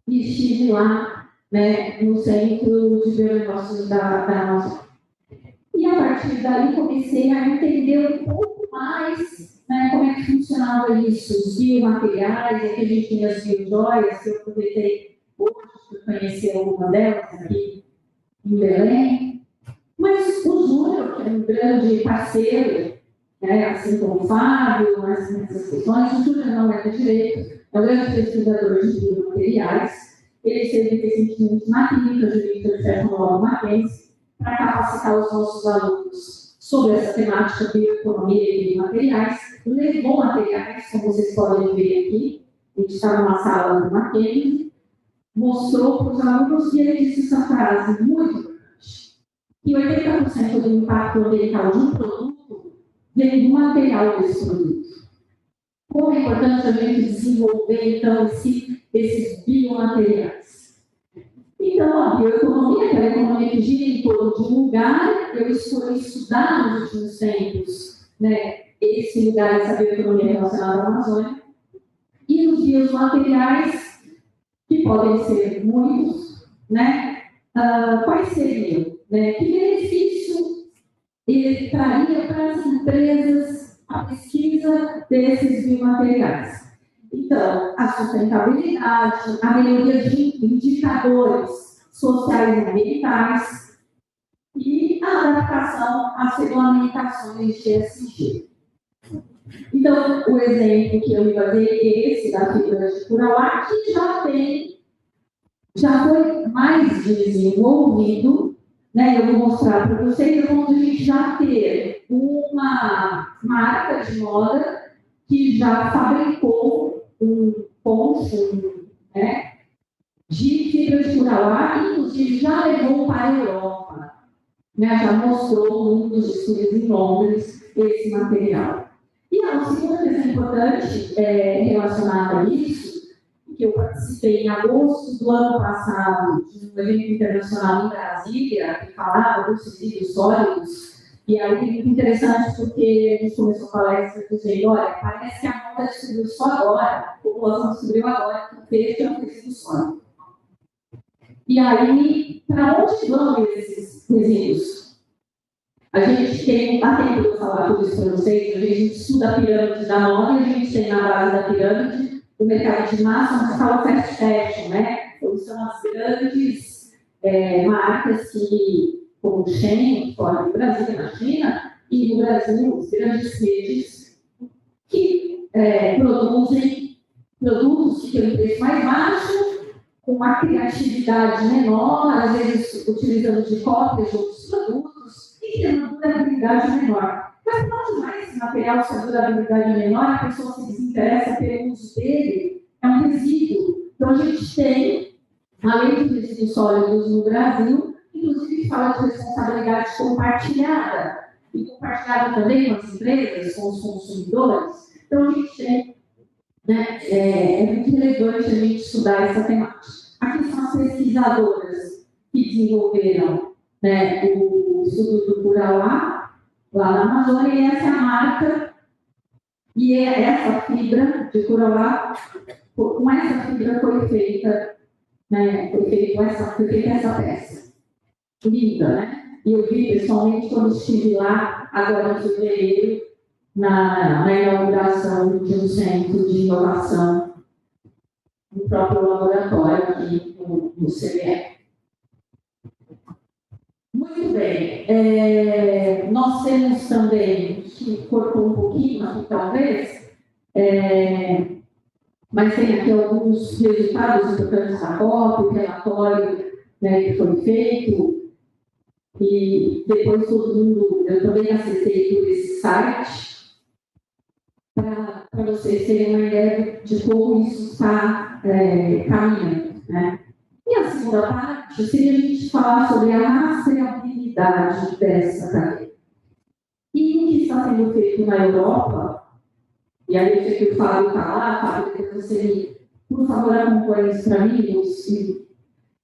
E estive lá, né, no Centro de Bionegócios da Amazônia. E a partir daí comecei a entender um pouco mais, né, como é que funcionava isso, os biomateriais, aqui a gente tem as biojoias, que eu aproveitei hoje para conhecer alguma delas aqui em Belém. Mas o Júnior, que é um grande parceiro, né, assim como o Fábio, nessas questões, o Júnior não é de direito, é um grande pesquisador de biomateriais. Ele esteve recentemente na clínica jurídica de Tecnológico Mackenzie para capacitar os nossos alunos sobre essa temática de bioeconomia e biomateriais. Levou materiais, como vocês podem ver aqui, a gente está numa sala do Mackenzie, mostrou para os alunos e ele disse essa frase muito importante, que 80% do impacto ambiental de um produto vem do material desse produto. Como é importante a gente desenvolver, então, esses biomateriais. Então, a bioeconomia, que é a economia que gira em torno de um lugar, eu escolhi estudar nos últimos tempos, né, esse lugar, essa bioeconomia relacionada à Amazônia, e os biomateriais, que podem ser muitos, né, quais seriam? Né, que benefício ele traria para as empresas a pesquisa desses biomateriais? Então, a sustentabilidade, a melhoria de indicadores sociais e ambientais e a adaptação às regulamentações de ESG. Então, o exemplo que eu me baseei é esse da fibra de curauá, que já foi mais desenvolvido, né? Eu vou mostrar para vocês onde a gente já teve uma marca de moda que já fabricou um poncho, né, de fibra de curauá, inclusive já levou para a Europa, né, já mostrou num dos estudos em Londres esse material. E a segunda coisa importante relacionada a isso, que eu participei em agosto do ano passado de um evento internacional em Brasília, que falava dos resíduos sólidos. E aí é muito interessante porque a gente começou a palestra dizendo, olha, parece que a moda descobriu só agora, a população descobriu agora que o peixe é um resíduo sólido. E aí, para onde vão esses resíduos? A gente tem, dá tempo de eu falar tudo isso para vocês, a gente estuda a pirâmide da moda e a gente tem na base da pirâmide o mercado de massa, onde fala fast fashion, né? Então, são as grandes marcas que como o Shein, fora do Brasil, na China, e no Brasil, os grandes redes que produzem produtos que têm um preço mais baixo, com uma criatividade menor, às vezes utilizando de cópias de outros produtos, e tem uma durabilidade menor. Mas quanto mais esse material, se a durabilidade é menor, a pessoa se desinteressa pelo uso dele, é um resíduo. Então, a gente tem, além dos resíduos sólidos no Brasil, inclusive fala de responsabilidade compartilhada, e compartilhada também com as empresas, com os consumidores. Então, a gente tem, né, é muito relevante a gente estudar essa temática. Aqui são as pesquisadoras que desenvolveram, né, o estudo do curauá, lá na Amazônia, e essa é a marca, e essa fibra de curauá, com essa fibra foi feita, né, foi feita essa peça. Linda, né? E eu vi pessoalmente quando estive lá, agora em fevereiro, na inauguração de um centro de inovação no próprio laboratório aqui no CBE. Muito bem. Nós temos também, que cortou um pouquinho aqui talvez, mas tem aqui alguns resultados importantes da COP, o relatório, né, que foi feito. E depois todo mundo, eu também acessei por esse site, para vocês terem uma ideia de como isso está caminhando, né? E a segunda parte seria a gente falar sobre a rastreabilidade dessa cadeia. E o que está sendo feito na Europa, e aí eu sei que o Fábio está lá, Fábio, depois você, por favor, acompanhe isso para mim,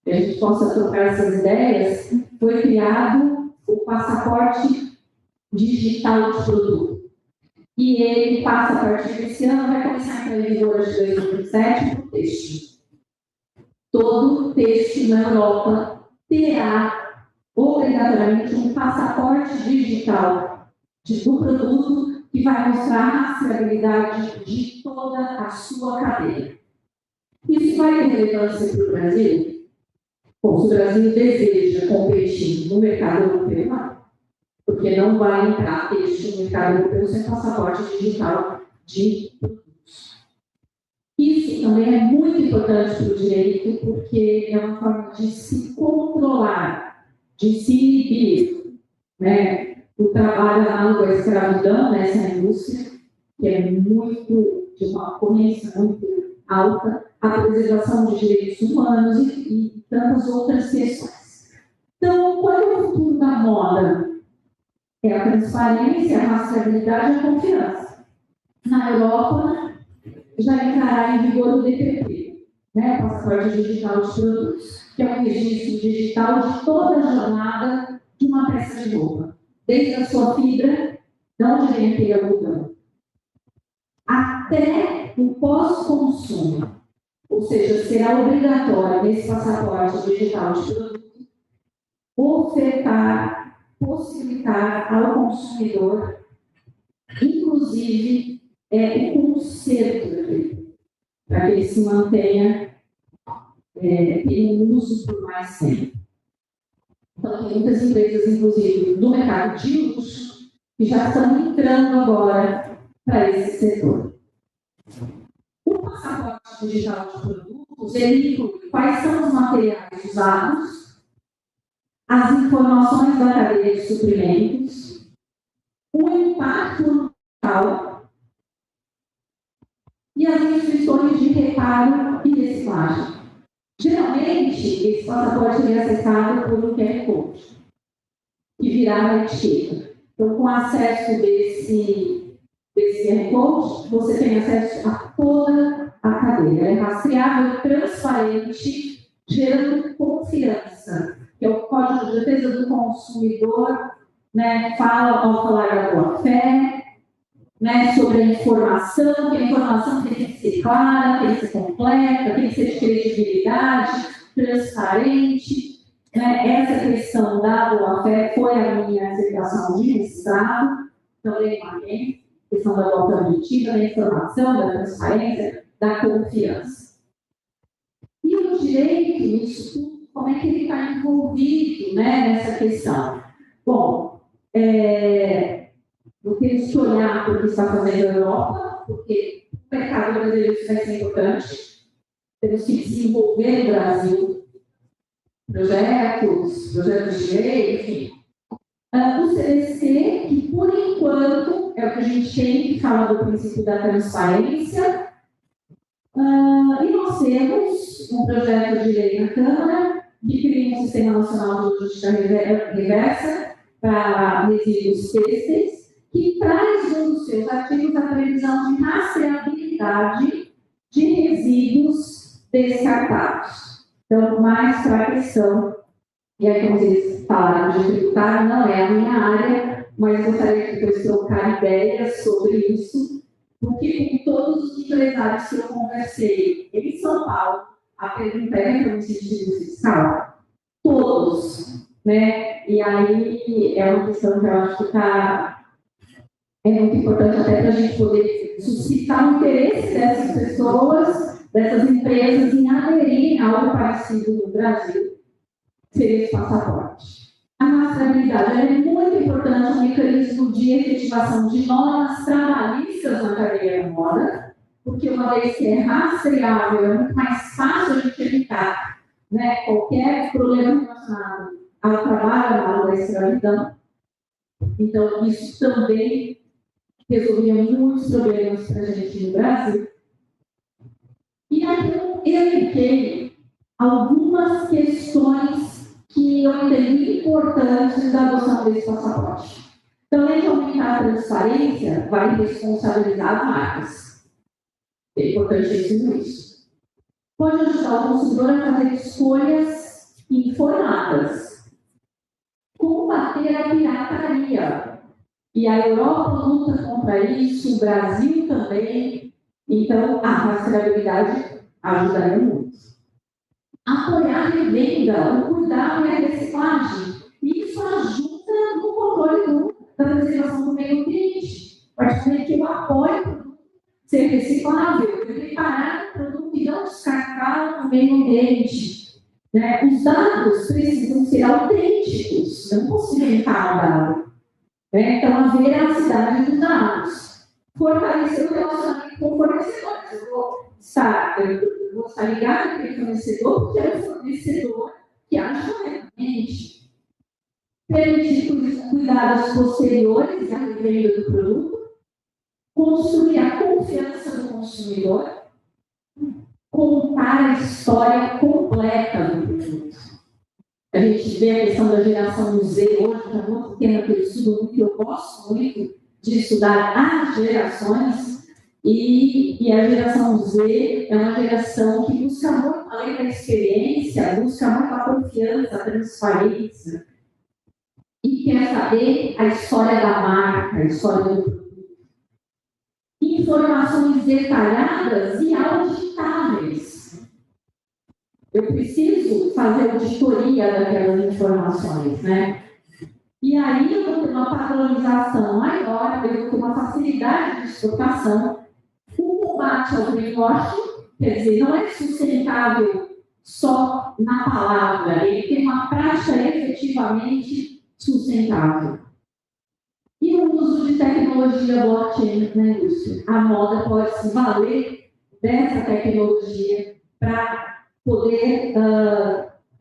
que a gente possa trocar essas ideias, foi criado o passaporte digital de produto. E ele passa a partir desse ano, vai começar a entrar em vigor de 2027 para o têxtil. Todo têxtil na Europa terá obrigatoriamente um passaporte digital do produto que vai mostrar a rastreabilidade de toda a sua cadeia. Isso vai ter relevância para o Brasil? Bom, se o Brasil deseja competir no mercado europeu, não. Porque não vai entrar no mercado europeu sem passaporte digital de produtos. Isso também é muito importante para o direito, porque é uma forma de se controlar, de se inibir, né? O trabalho análogo à escravidão nessa indústria, que é muito, de uma ocorrência muito alta, a preservação de direitos humanos e tantas outras questões. Então, qual é o futuro da moda? É a transparência, a rastreabilidade e a confiança. Na Europa, já entrará em vigor o DPP, né? O passaporte digital de produtos, que é um registro digital de toda a jornada de uma peça de roupa. Desde a sua fibra, de onde vem aquele algodão, até o pós-consumo. Ou seja, será obrigatório nesse passaporte digital de produto ofertar, possibilitar ao consumidor, inclusive, o conserto daquele, para que ele se mantenha em uso por mais tempo. Então, tem muitas empresas, inclusive, do mercado de luxo, que já estão entrando agora para esse setor. O passaporte digital de produtos, ele inclui quais são os materiais usados, as informações da cadeia de suprimentos, o impacto ambiental e as instruções de reparo e reciclagem. Geralmente, esse passaporte é acessado por um QR Code, que virá na etiqueta. Então, com acesso desse QR Code, você tem acesso a toda a cadeia. É rastreável, transparente, gerando confiança, que é o Código de Defesa do Consumidor, né, fala ao falar da boa-fé, né, sobre a informação, que a informação tem que ser clara, tem que ser completa, tem que ser de credibilidade, transparente. Né? Essa questão da boa-fé foi a minha dissertação de mestrado, também com a questão da boa-fé objetiva, da informação, da transparência, da confiança. E o direito, nisso tudo, como é que ele está envolvido, né, nessa questão? Bom, temos que olhar para o que está fazendo a Europa, porque o mercado brasileiro vai ser importante. Temos que desenvolver no Brasil projetos de lei, enfim. O CDC, que por enquanto é o que a gente tem que falar do princípio da transparência. E nós temos um projeto de lei na Câmara que cria um Sistema Nacional de Justiça Reversa para resíduos têxteis, que traz um dos seus artigos a previsão de rastreabilidade de resíduos descartados. Então, mais para a questão, e aí, como vocês falaram de tributário, não é a minha área, mas gostaria de depois trocar ideias sobre isso, porque com todos os empresários que eu conversei em São Paulo, a pergunta é no sentido fiscal? Todos, né? E aí é uma questão que eu acho que é muito importante até para a gente poder suscitar o interesse dessas pessoas, dessas empresas, em aderir a algo parecido no Brasil, seria esse passaporte. A rastreabilidade é muito importante, um mecanismo de efetivação de normas trabalhistas na cadeia da moda, porque uma vez que é rastreável, é muito mais fácil de evitar, né, qualquer problema relacionado ao trabalho, à escravidão. Então, isso também resolvia muitos problemas para a gente no Brasil. E aí eu elenquei algumas questões que eu entendi importantes da adoção desse passaporte. Então, além de aumentar a transparência, vai responsabilizar as marcas. É importantíssimo isso. Pode ajudar o consumidor a fazer escolhas E a Europa luta contra isso, o Brasil também. Então, a rastreabilidade ajudaria muito. Apoiar a revenda, o cuidado e a reciclagem. Isso ajuda no controle da preservação do meio ambiente. Praticamente eu apoio o produto ser reciclável, eu preparar o produto e não descartar no meio ambiente. Né? Os dados precisam ser autênticos, eu não posso inventar um dado. Né? Então, a veracidade dos dados. Fortalecer o relacionamento com fornecedores. Eu vou estar ligado àquele fornecedor, porque é o fornecedor que age corretamente. Permitir cuidados posteriores à revenda do produto. Construir a confiança do consumidor. Contar a história completa do produto. A gente vê a questão da geração Z hoje, que é muito pequena, que eu estudo muito, eu gosto muito de estudar as gerações, e a geração Z é uma geração que busca muito, além da experiência, busca muito a confiança, a transparência, e quer saber a história da marca, a história do produto. Informações detalhadas e auditáveis. Eu preciso fazer auditoria daquelas informações, né? E aí eu vou ter uma padronização maior, eu vou ter uma facilidade de exportação. O combate ao greenwashing, quer dizer, não é sustentável só na palavra, ele tem uma prática efetivamente sustentável. E o uso de tecnologia blockchain na indústria. A moda pode se valer dessa tecnologia para poder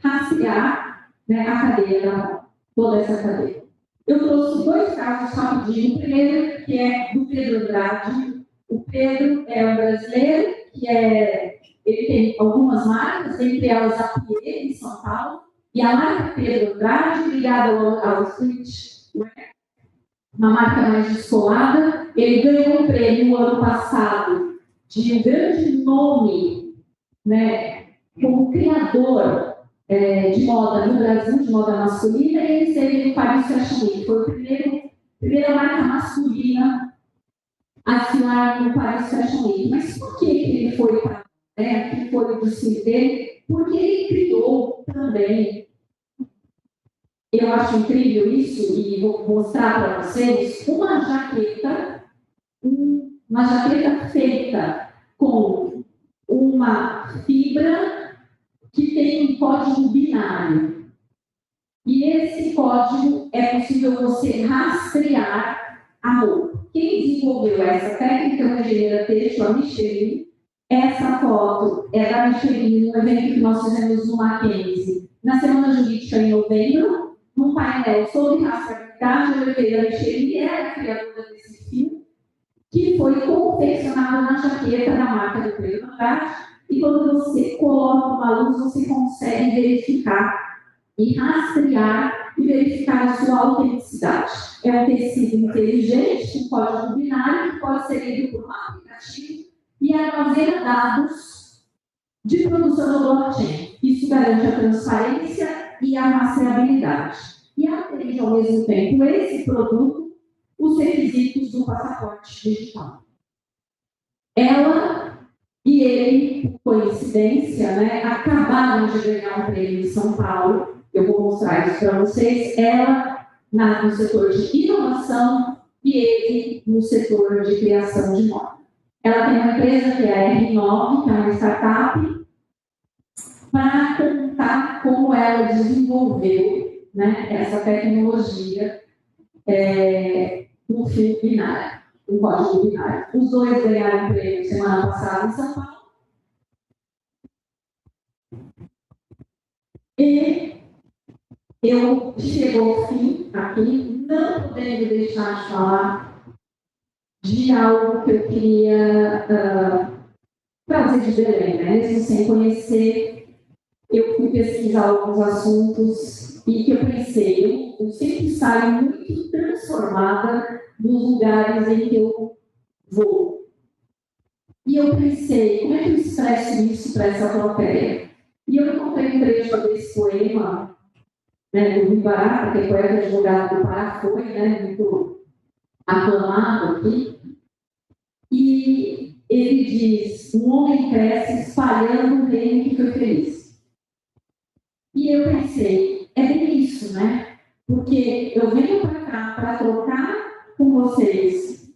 rastrear, né, a cadeia, toda essa cadeia. Eu trouxe 2 casos rapidinho. O primeiro, que é do Pedro Andrade. O Pedro é um brasileiro, ele tem algumas marcas, entre elas a Pierre, em São Paulo, e a marca Pedro Andrade, ligada ao streetwear, uma marca mais descolada. Ele ganhou um prêmio no ano passado de um grande nome, né, como criador de moda no Brasil, de moda masculina, e ele esteve no Paris Fashion Week. Foi a primeira marca masculina a desfilar no Paris Fashion Week. Mas por que ele foi para que foi o desfile dele? Porque ele criou também, eu acho incrível isso, e vou mostrar para vocês, uma jaqueta feita com uma fibra que tem um código binário. E esse código é possível você rastrear a roupa. Quem desenvolveu essa técnica é uma engenheira têxtil, a Micheline. Essa foto é da Micheline no evento que nós fizemos no Mackenzie, na Semana Jurídica em novembro, num painel sobre rastreabilidade. Eu levei a Micheline, ela é a criadora desse fio, que foi confeccionado na jaqueta da marca do Pedro Andrade. E quando você coloca uma luz, você consegue verificar e rastrear e verificar a sua autenticidade. É um tecido inteligente, com código binário, que pode ser lido por um aplicativo e armazena dados de produção no blockchain. Isso garante a transparência e a rastreabilidade. E atende, ao mesmo tempo, esse produto, os requisitos do passaporte digital. Ela e ele, por coincidência, né, acabaram de ganhar um prêmio em São Paulo. Eu vou mostrar isso para vocês. Ela no setor de inovação e ele no setor de criação de moda. Ela tem uma empresa que é a R9, que é uma startup, para contar como ela desenvolveu, né, essa tecnologia no fio binário, no código binário. Os 2 ganharam um prêmio semana passada em São Paulo. E eu chego ao fim aqui, não podendo deixar de falar de algo que eu queria trazer de Belém, né? Mesmo sem conhecer, eu fui pesquisar alguns assuntos e que eu pensei, eu sempre saio muito transformada dos lugares em que eu vou. E eu pensei, como é que eu expresso isso para essa plateia? E eu encontrei um trecho desse poema, né, do Ribará, que é poeta advogado do Pará, foi, né, muito aclamado aqui, e ele diz: um homem cresce espalhando um reino que foi feliz. E eu pensei, é bem isso, né? Porque eu venho para cá para trocar com vocês,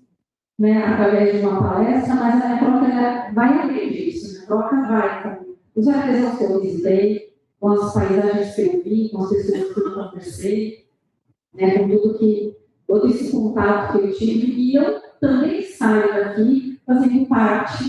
né, através de uma palestra, mas a troca vai além disso. A troca vai com os artesãos que eu visitei, com as paisagens que eu vi, com as pessoas que eu conversei, né, com todo esse contato que eu tive, e eu também saio daqui fazendo parte,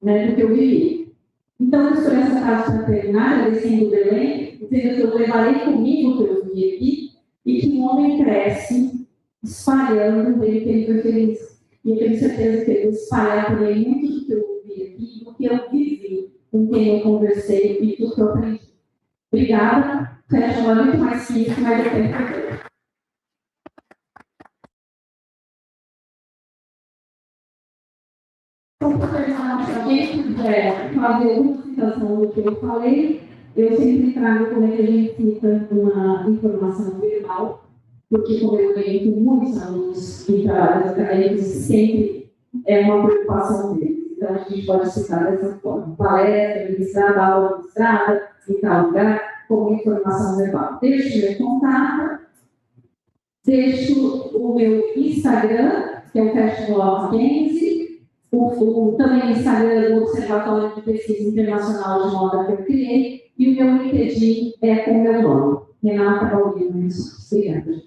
né, do que eu vivi. Então, eu estou nessa casa fraternária, descendo o Belém, dizendo que eu levarei comigo o que eu vi aqui, e que um homem cresce espalhando o bem que ele foi feliz. E eu tenho certeza que eu vou espalhar também muito do que eu vi aqui, do que eu vivi, com quem eu conversei e tudo que eu aprendi. Obrigada. Quero falar muito mais que isso, mas eu tenho que quem quiser fazer uma citação do que eu falei, eu sempre trago como é que a gente cita uma informação verbal, porque como eu venho com muitos alunos em trabalhos acadêmicos, sempre é uma preocupação deles. Então, a gente pode citar dessa forma: palestra, ministrada, aula ministrada, em tal lugar, como informação verbal. Deixo o meu contato, deixo o meu Instagram, que é o Festival Mackenzie, também o Instagram do Observatório de Pesquisa Internacional de Moda que eu criei, e o meu LinkedIn é com o meu nome, Renata Paulino Mendes. Obrigada.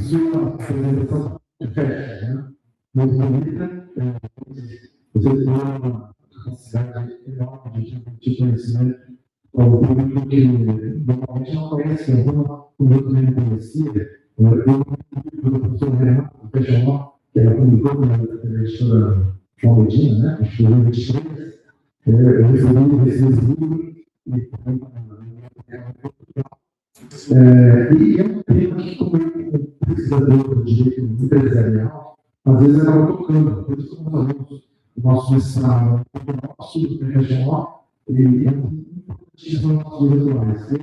Sua apresentação fecha, muito bonita. Você tem uma capacidade enorme de conhecimento ao público que normalmente não conhece, que alguma outro nem conhecia. O professor Renato Feijão, que ela publicou na editora João Medina, né? Acho que em 2023, eu recebi esse livro e é um tema que, como pesquisador do direito empresarial, às vezes acaba tocando. Por isso que nós fazemos o nosso mestrado, o nosso regional, e é importantíssimo nos nossos virtuais. Eu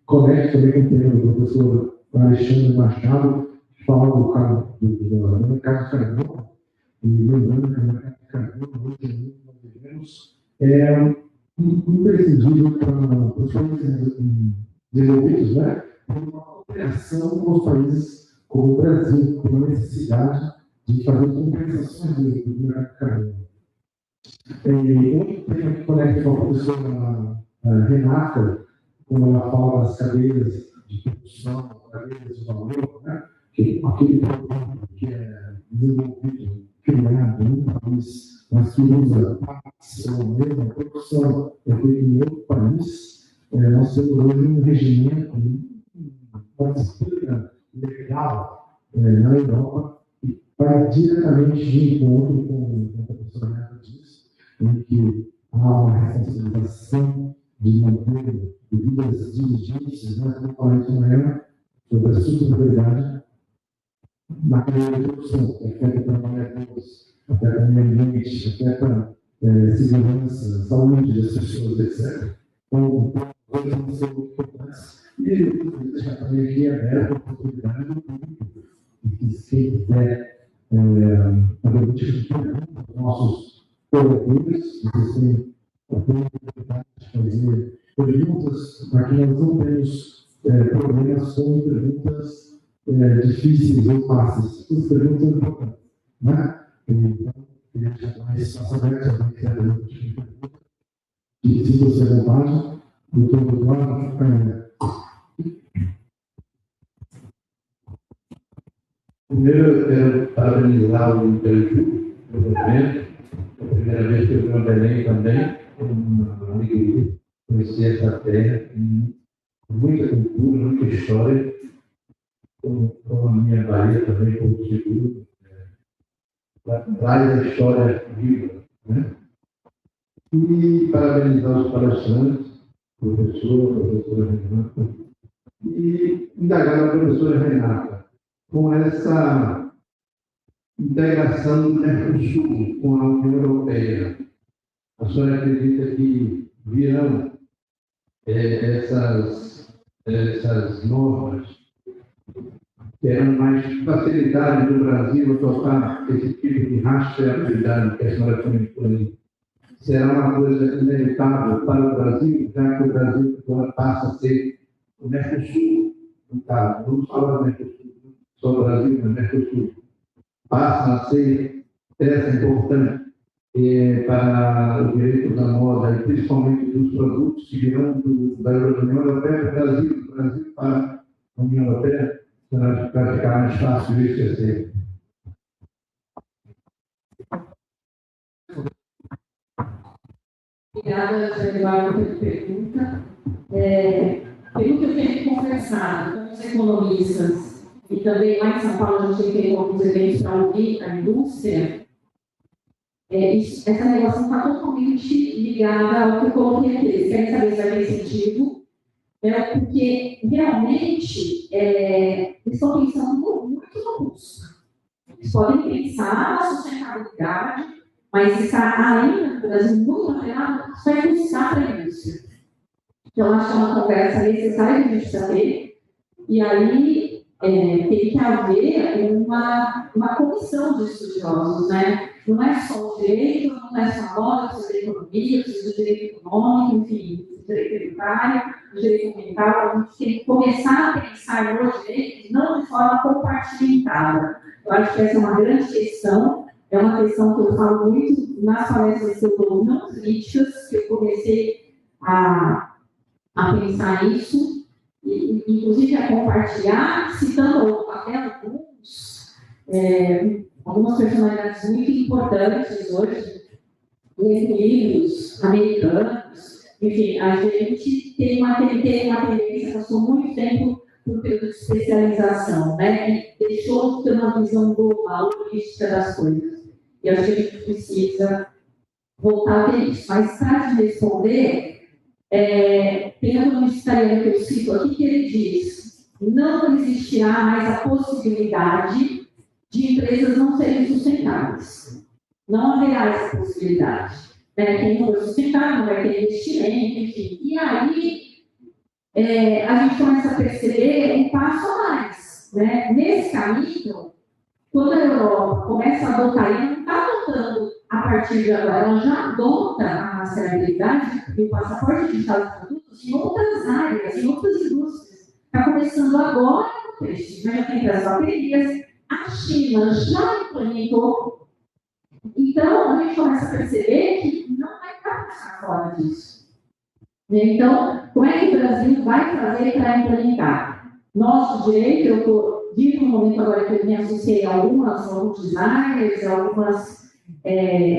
conecto também com o tema do professor Alexandre Machado, que fala do mercado carbono, e lembrando que o mercado carbono, hoje, nós vivemos, é imprescindível para os países desenvolvidos, né? Por uma cooperação com os países como o Brasil, com a necessidade de fazer compensações do mercado carbono. Outro tema que conecta com a professora Renata, quando ela fala das cadeias de produção, cadeias de valor, né? Que aquele produto que é desenvolvido, criado em um país, mas que usa partes ou mesmo a produção é feita em outro país, nós temos hoje um regimento, uma disciplina legal na Europa, que vai diretamente de encontro com o que a professora Renata disse, em que há uma responsabilização de manter devidas diligências, né, principalmente na EMA, sobre a sustentabilidade na cadeia de produção, que afeta trabalhadores, afeta o meio ambiente, afeta segurança, saúde das pessoas, etc. Então, coisas vão ser muito importantes. E deixar também aqui aberta a oportunidade do público, e que quem quiser fazer um tipo de pergunta aos nossos coletivos, vocês têm a oportunidade de fazer perguntas, aqui nós não temos problemas com perguntas difíceis ou fáceis. As perguntas são importantes, né? Então, queria deixar esse espaço aberto, se alguém quiser fazer um tipo de pergunta, e se você à vontade, doutor Eduardo. Primeiro, eu quero parabenizar o Interju pelo evento. É a primeira vez que eu vou a Belém também, uma alegria conhecer essa terra, com muita cultura, muita história, com a minha Bahia também, como seguro, traz a história viva, né? E parabenizar os palestrantes, professora Renata, e indagar a professora Renata com essa integração do Mercosul com a União Europeia. A senhora acredita que virão essas normas terão mais facilidade no Brasil adotar esse tipo de rastreabilidade que a senhora comentou aí. Será uma coisa inevitável para o Brasil, já que o Brasil agora passa a ser o Mercosul, no caso, não só o Mercosul, só o Brasil, mas o Mercosul, passa a ser peça importante para o direito da moda, e principalmente dos produtos que virão da União Europeia para o Brasil, do Brasil para a União Europeia, para ficar mais fácil de esquecer. Obrigada, José Eduardo, pela pergunta. Pelo que eu tenho conversado com os economistas, e também lá em São Paulo a gente tem alguns eventos para ouvir a indústria, essa relação está totalmente ligada ao que eu coloquei aqui. Eles querem saber se vai ter sentido, porque realmente eles estão pensando muito no custo. Eles podem pensar na sustentabilidade, mas está ainda no Brasil muito atrelado, isso vai custar para a indústria. Então, acho que é uma conversa necessária que a gente precisa ter, e aí tem que haver uma comissão de estudiosos, né? Não é só o direito, não é só a moda, precisa de economia, precisa do direito econômico, enfim, do direito tributário, do direito ambiental. A gente tem que começar a pensar no direito não de forma compartimentada. Eu acho que essa é uma grande questão. É uma questão que eu falo muito nas palestras que eu dou, não críticas, que eu comecei a pensar isso, e, inclusive a compartilhar, citando até algumas personalidades muito importantes hoje, livros americanos, enfim, a gente tem uma tendência, passou muito tempo por período de especialização, né, e deixou de ter uma visão global, holística das coisas. E acho que a gente precisa voltar a ter isso. Mas, para te responder, tem um economista italiano que eu cito aqui, que ele diz: não existirá mais a possibilidade de empresas não serem sustentáveis. Não haverá essa possibilidade. Quem não for sustentável não vai ter investimento, enfim. E aí, a gente começa a perceber um passo a mais. Né? Nesse caminho, quando a Europa começa a adotar, e não está adotando a partir de agora, ela já adota a rastreabilidade e o passaporte digital de produtos em outras áreas, em outras indústrias. Está começando agora no peixe, já tem as baterias, a China já implementou. Então, a gente começa a perceber que não vai passar fora disso. Então, como é que o Brasil vai fazer para implementar? Nosso direito, eu vivo no momento agora que eu me associei a alguns designers, algumas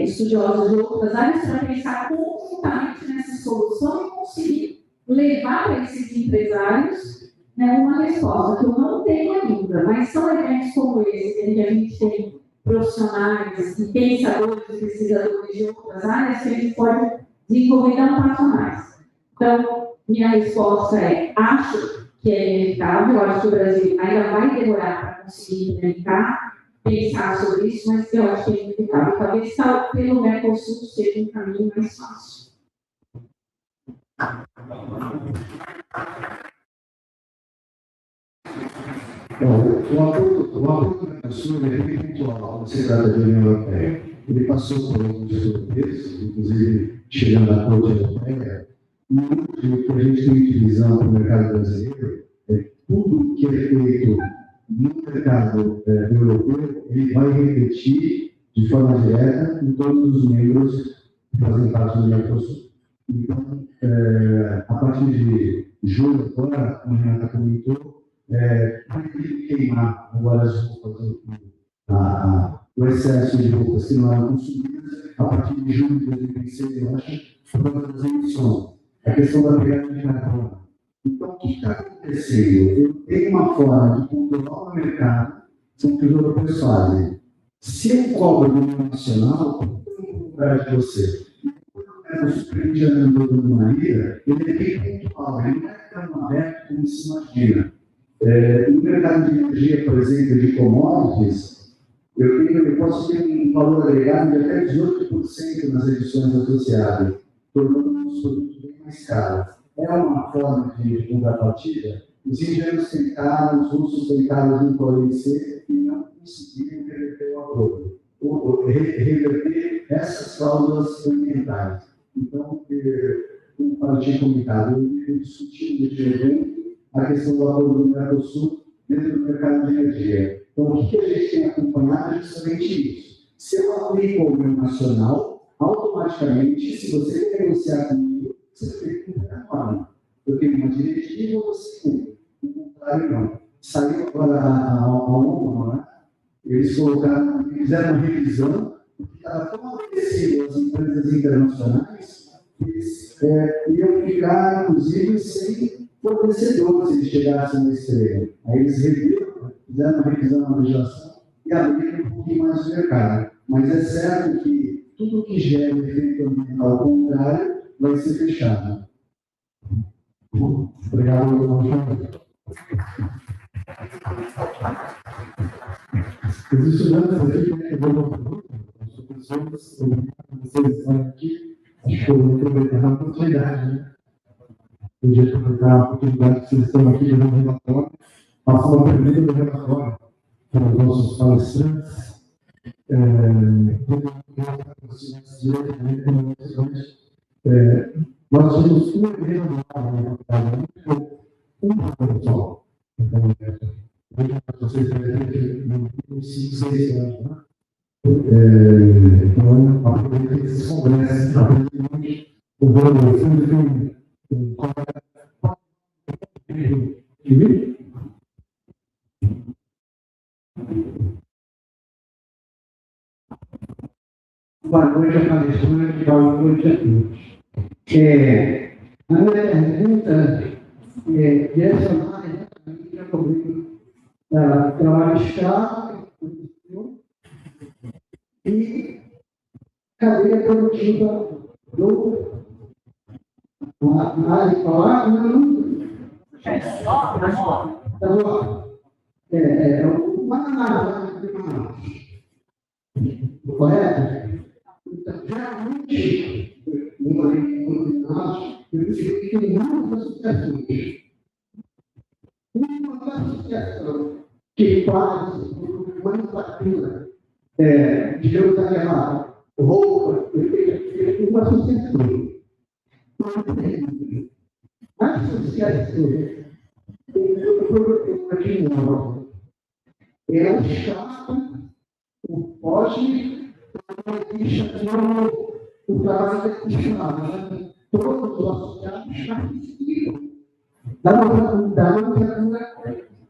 estudiosos de outras áreas, para pensar conjuntamente nessa solução e conseguir levar para esses empresários, né, uma resposta que eu não tenho ainda, mas são eventos como esse, em que a gente tem profissionais e pensadores, pesquisadores de outras áreas, que a gente pode desenvolver dar um passo a mais. Então, minha resposta é: acho que é inevitável, eu acho que o Brasil ainda vai demorar para conseguir implementar, pensar sobre isso, mas eu acho que é inevitável. Talvez pelo Mercosul seja um caminho mais fácil. O acordo do Mercosul é bem pontual quando se trata de União Europeia. Ele passou por alguns europeus, inclusive chegando à Corte Europeia, e o que a gente tem de visão para o mercado brasileiro é tudo que é feito no mercado europeu, ele vai repetir de forma direta em todos os membros que fazem parte do Mercosul. Então, a partir de julho, agora, como a Renata comentou, vai ter que queimar agora as roupas, o excesso de roupas que não eram consumidas a partir de julho de 2026, eu acho, por causa das emissões. A questão da pegada de carbono. Então, o que está acontecendo? Eu tenho uma forma de controlar o mercado, são que os europeus fazem. Se eu cobro do meu nacional, eu vou cobrar de você. Quando eu surpreende a dando uma ira, ele é bem pontual, ele não é tão aberto como se imagina. No mercado de energia, por exemplo, de commodities, eu posso ter um valor agregado de até 18% nas edições associadas, tornando os produtos bem mais caros. é uma forma de contrapartida. Os indianos tentaram, os russos tentaram junto ao OMC e não conseguiram reverter o acordo, ou reverter essas cláusulas ambientais. Então, como eu tinha comentado, eu discuti neste evento a questão do acordo do Mercosul dentro do mercado de energia. Então, o que a gente tem acompanhado é justamente isso. Se eu aplico o meu nacional, automaticamente, se você quer negociar comigo, você tem que cumprir a norma. Eu tenho uma diretiva, você cumpre. O contrário, não. Saiu agora a ONU, né? Eles colocaram, fizeram uma revisão, porque estava tão acontecido as empresas internacionais, eles iam ficar, inclusive, sem fornecedores se eles chegassem no extremo. Aí eles reviram, fizeram uma revisão na legislação e abriram um pouquinho mais o mercado. Mas é certo que tudo que gera efeito ambiental contrário vai ser fechado. Obrigado, Alexandre. Os estudantes aqui, né, eu vou as professores, vocês estão aqui, acho que eu vou aproveitar a oportunidade, né? Podia aproveitar a oportunidade que vocês estão aqui dando um relatório, passar uma pergunta do relatório para os nossos palestrantes. Nós temos uma igreja uma só. Então, vocês devem ter 5, 6 anos, né? Então, aproveitei esses congressos, aprendi muito. O fundo tem um colega de mim. Boa noite, palestrante, boa noite a todos. A minha pergunta direcionada exatamente a problema da trabalho escravo e cadeia produtiva na área escolar, o Manaus, correto? Então, geralmente, eu percebi que tem muitas associações. Uma associação que faz manufatura, digamos, aquela roupa, uma associação. A associação tem produtor de novo. Ela escapa o pode o trabalho institucional. Todos os associados participam da manufatura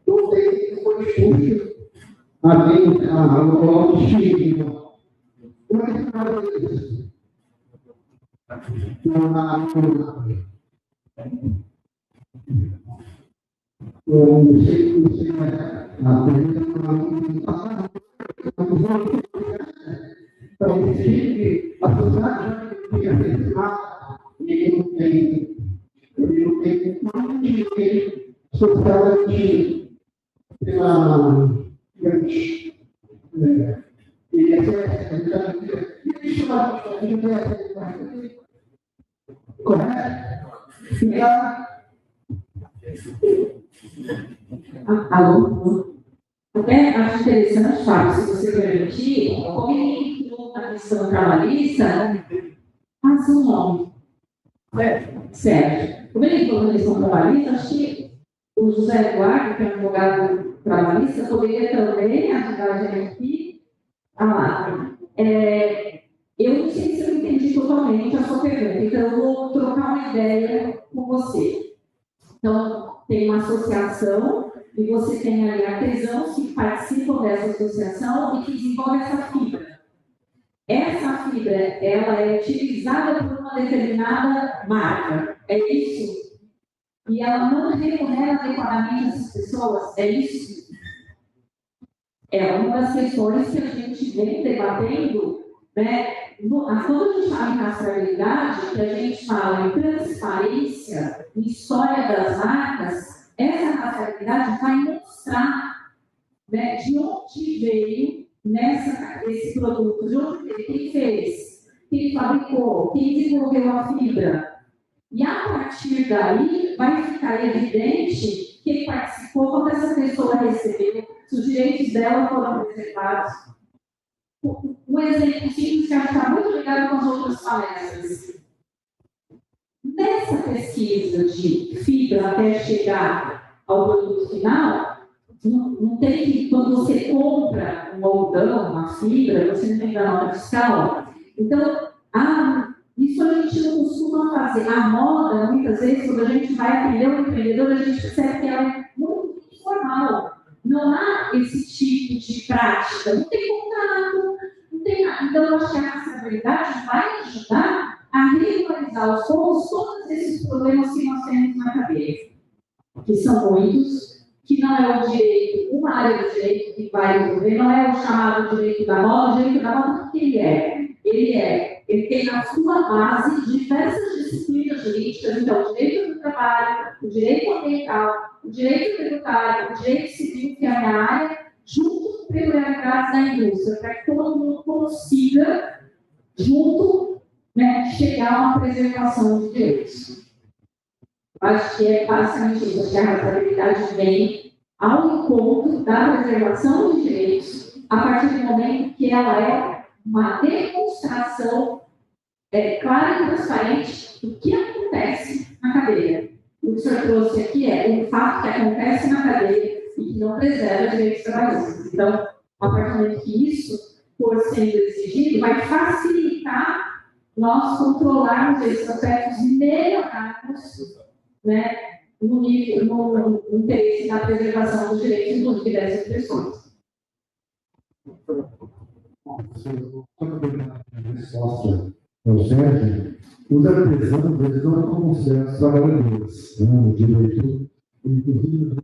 do texto do estúdio, a venda, o estigma. Como é que se faz isso? Não sei, a pergunta então, existe a sociedade fica pensar e não tem direito socialmente pela Alô? Até acho interessante, Fábio, se você permitir, como ele entrou na questão trabalhista, passa um nome. Sérgio. Como ele entrou na questão trabalhista, acho que o José Eduardo, que é um advogado trabalhista, poderia também ajudar a gente aqui. Eu não sei se eu entendi totalmente a sua pergunta, então eu vou trocar uma ideia com você. Então, tem uma associação e você tem ali artesãos que participam dessa associação e que desenvolvem essa fibra. Essa fibra, ela é utilizada por uma determinada marca, é isso? E ela não remunera adequadamente essas pessoas, é isso? É uma das questões que a gente vem debatendo, né? Quando a gente fala em rastreabilidade, que a gente fala em transparência, em história das marcas, essa rastreabilidade vai mostrar, né, de onde veio esse produto, de onde veio, quem fez, quem fabricou, quem desenvolveu a fibra. E a partir daí vai ficar evidente quem participou, quando essa pessoa recebeu, se os direitos dela foram preservados. Um exemplo simples que está muito ligado com as outras palestras. Nessa pesquisa de fibra até chegar ao produto final, não tem que, quando você compra um algodão, uma fibra, você não tem que dar nota fiscal. Então, isso a gente não costuma fazer. A moda, muitas vezes, quando a gente vai atender um empreendedor, a gente percebe que ela é muito informal. Não há esse tipo de prática, não tem contrato, não tem nada. Então, eu acho que a rastreabilidade vai ajudar a regularizar aos poucos todos esses problemas que nós temos na cadeia, que são muitos, que não é o direito, uma área do direito que vai resolver, não é o chamado direito da moda. O direito da moda, o que ele é? Ele tem na sua base diversas disciplinas jurídicas, então o direito do trabalho, o direito ambiental, o direito tributário, o direito civil, que é a minha área, junto com peculiaridades da indústria, para que todo mundo consiga, junto, chegar a uma preservação de direitos. Eu acho que é basicamente isso, acho que a rastreabilidade vem ao encontro da preservação de direitos a partir do momento que ela é uma demonstração clara e transparente do que acontece na cadeia. O que o senhor trouxe aqui é um fato que acontece na cadeia e que não preserva direitos trabalhistas. Então, a partir do momento que isso for sendo exigido, vai facilitar nós controlarmos esses aspectos e melhorarmos no interesse da preservação dos direitos, inclusive dessas pessoas. Quando eu a resposta ao Sérgio, os artesãos eles não são considerados trabalhadores. O direito, inclusive,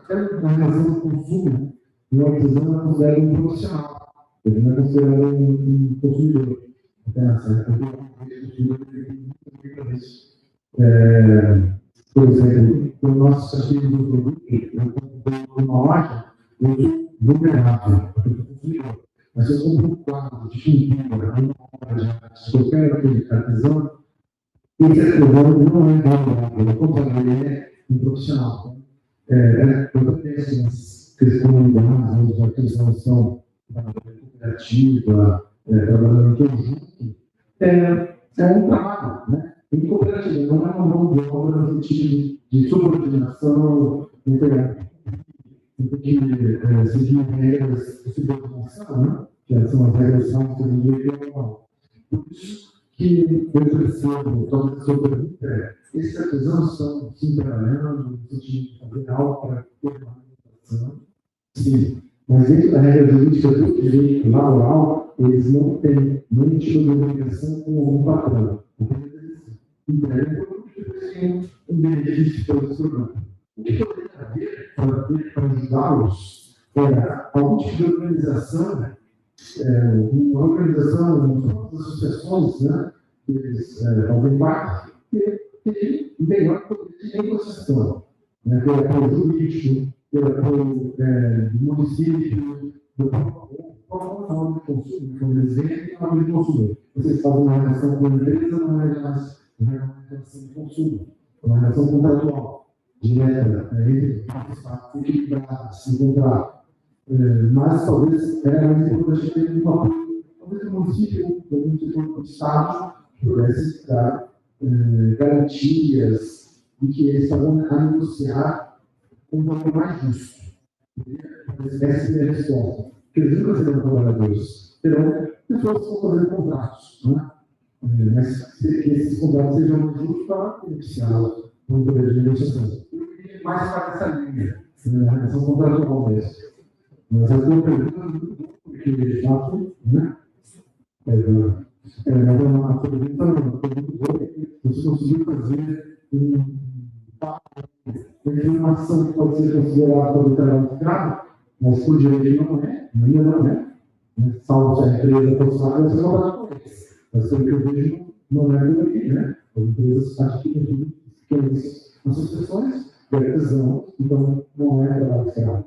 até na relação do consumo, o artesão é considerado um profissional, ele não é considerado um consumidor. Por exemplo, quando nós assistimos um produto, eu compro uma loja, eu sou vulnerável, porque eu sou consumidor. Mas se eu compro um quadro de pintura, uma loja, se eu quero aquele artesão, esse artesão não é vulnerável, ao contrário, ele é um profissional. Eu penso nas comunidades, os artesãos são cooperativa, trabalhando em conjunto, é um trabalho, né? Em cooperativa, não é uma mão de obra no sentido de subordinação integral. Tem que seguir regras de subordinação, né? Que são as regras básicas do direito normal. Por isso que eu percebo, talvez a sua pergunta é, esses artesãos estão sim trabalhando no sentido de fazer algo para ter uma alimentação? Sim. Mas dentro da regra jurídica do direito laboral, eles não têm nenhum tipo de obrigação com algum patrão. Então, eles têm um benefício para o programa. O que poderia haver para ajudá-los era algum tipo de organização, uma organização, umas associações, né, que eles fazem parte, que melhor poder de negociação, pelo apoio jurídico, pelo apoio do município, do próprio nome do consumo, como exemplo, e nome do consumidor. Vocês fazem uma relação com a empresa, não é mais uma relação de consumo, é uma relação contratual, direta, entre as partes equilibradas, sem contrato. Mas talvez era mais importante ter um apoio, talvez o município, algum setor do Estado, pudesse dar garantias de que eles estavam a negociar um valor mais justo. Essa é a resposta. Porque eles nunca serão trabalhadores, terão pessoas que vão fazer contratos, né? Mas que esses contratos sejam justos para beneficiá-los no poder de negociação. E mais para essa linha, a relação contratual mesmo. Mas eu estou perguntando, porque de fato, né? Mas é uma pergunta boa, você conseguiu fazer uma informação que pode ser considerada como trabalho escravo, mas por direito não é, ainda não é. Salvo se a empresa profissional vai ser cobrada por eles. Mas pelo que eu vejo, não é por aqui, né? As empresas adquirem associações de artesãos, então não é trabalho escravo.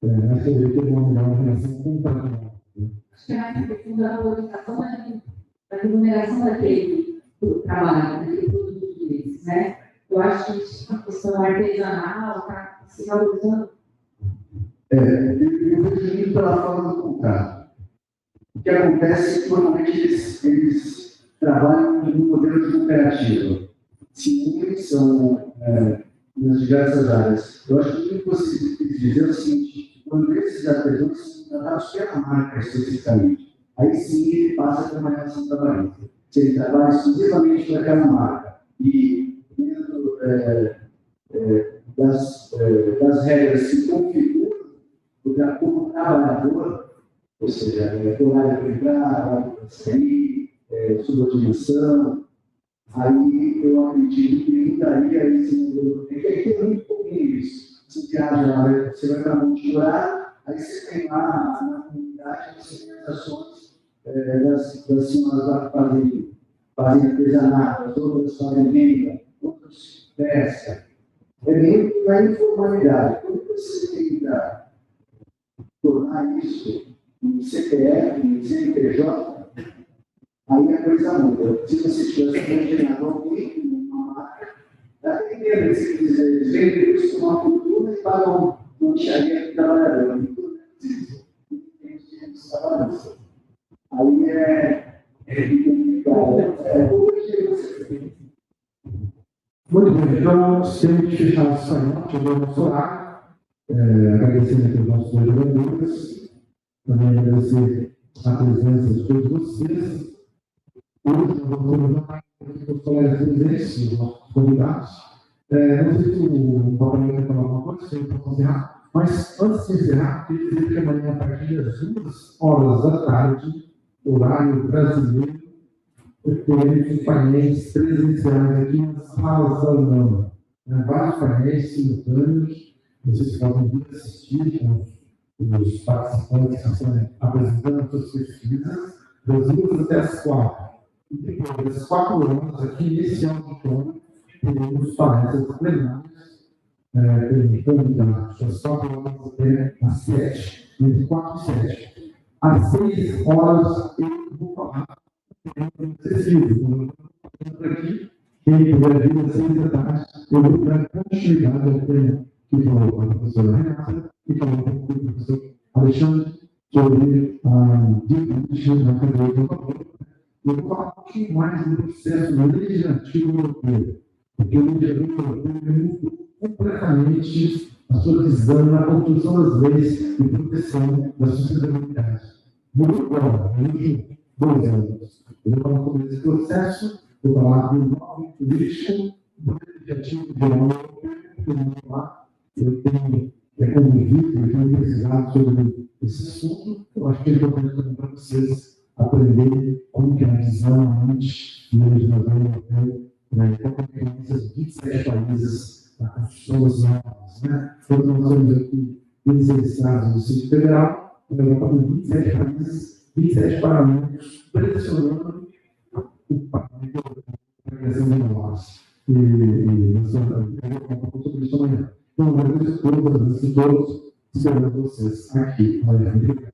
Mas eu vejo que é uma relação contratual. Acho que é mais a questão da valorização da remuneração daquele trabalho, naquele produto deles, né? Eu acho que a questão artesanal está se valorizando. Eu vejo muito pela forma do contrato. O que acontece é que normalmente eles trabalham no modelo de cooperativa. Se eles são nas diversas áreas. Eu acho que o que você quis dizer é o seguinte: quando esses artesãos trabalham pela marca especificamente, aí sim ele passa a ter uma relação trabalhista. Se ele trabalha exclusivamente para aquela marca e dentro das regras se configuram como trabalhador, ou seja, horário privado, horário para sair, subordinação, aí eu acredito que nem daria esse modelo. É que é muito pouquinho isso. Você viaja, você vai para Monte, aí você tem lá na comunidade, você tem as ações das senhoras lá que fazem artesanato, as outras fazem venda, outros pesca. É meio na informalidade. Quando você tenta tornar isso um CPF, um CNPJ, aí a coisa muda. Se você tivesse imaginado alguém, uma marca, dá para entender. Se eles vendem isso com uma cultura e pagam uma enxaria de trabalhador. Aí é complicado. Muito bem, então, se a gente fechar isso aí, vamos orar, agradecendo aqui os nossos vereadores, também agradecer a presença de todos vocês. Hoje, nós vamos orar com os colegas presentes, os nossos convidados. Não sei se o papai quer falar alguma coisa, se eu posso encerrar, mas antes de encerrar, queria dizer que amanhã, a partir das 2h, horário brasileiro, teremos painéis presenciais aqui nas salas da UNAM. Vários painéis simultâneos, vocês podem vir assistir com os participantes que estão apresentando suas pesquisas, das 2 até as 4. E depois das 4 horas, aqui nesse auditório, teremos palestras plenárias, perguntando das 4 horas até as 7, entre 4 e 7. Às 6 horas, eu vou falar. Excessivo. Aqui, quem puder vir às 6 da tarde, eu vou dar continuidade ao tema que falou a professora Renata e falou um pouco do professor Alexandre sobre a diagnóstica na cadeia do valor. Eu vou falar um pouquinho mais do processo legislativo europeu, porque o legislativo europeu mudou completamente a sua visão na construção das leis de proteção da sustentabilidade. Mudou agora, em 2 anos. Eu vou falar sobre esse processo, vou falar do nome político, do legislativo geral europeu. Eu tenho convite, eu tenho pesquisado sobre esse assunto. Eu acho que é importante também para vocês aprenderem como que é a visão, a mente do legislador europeu, com a experiência de 27 países na construção das normas. Todos nós temos aqui 16 estados do Distrito Federal, a Europa tem 27 países, 27 parlamentos pressionando o parlamento para a criação de normas. E nós vamos falar um pouco sobre isso amanhã. Então, eu agradeço a todos, esperando vocês aqui. Obrigado.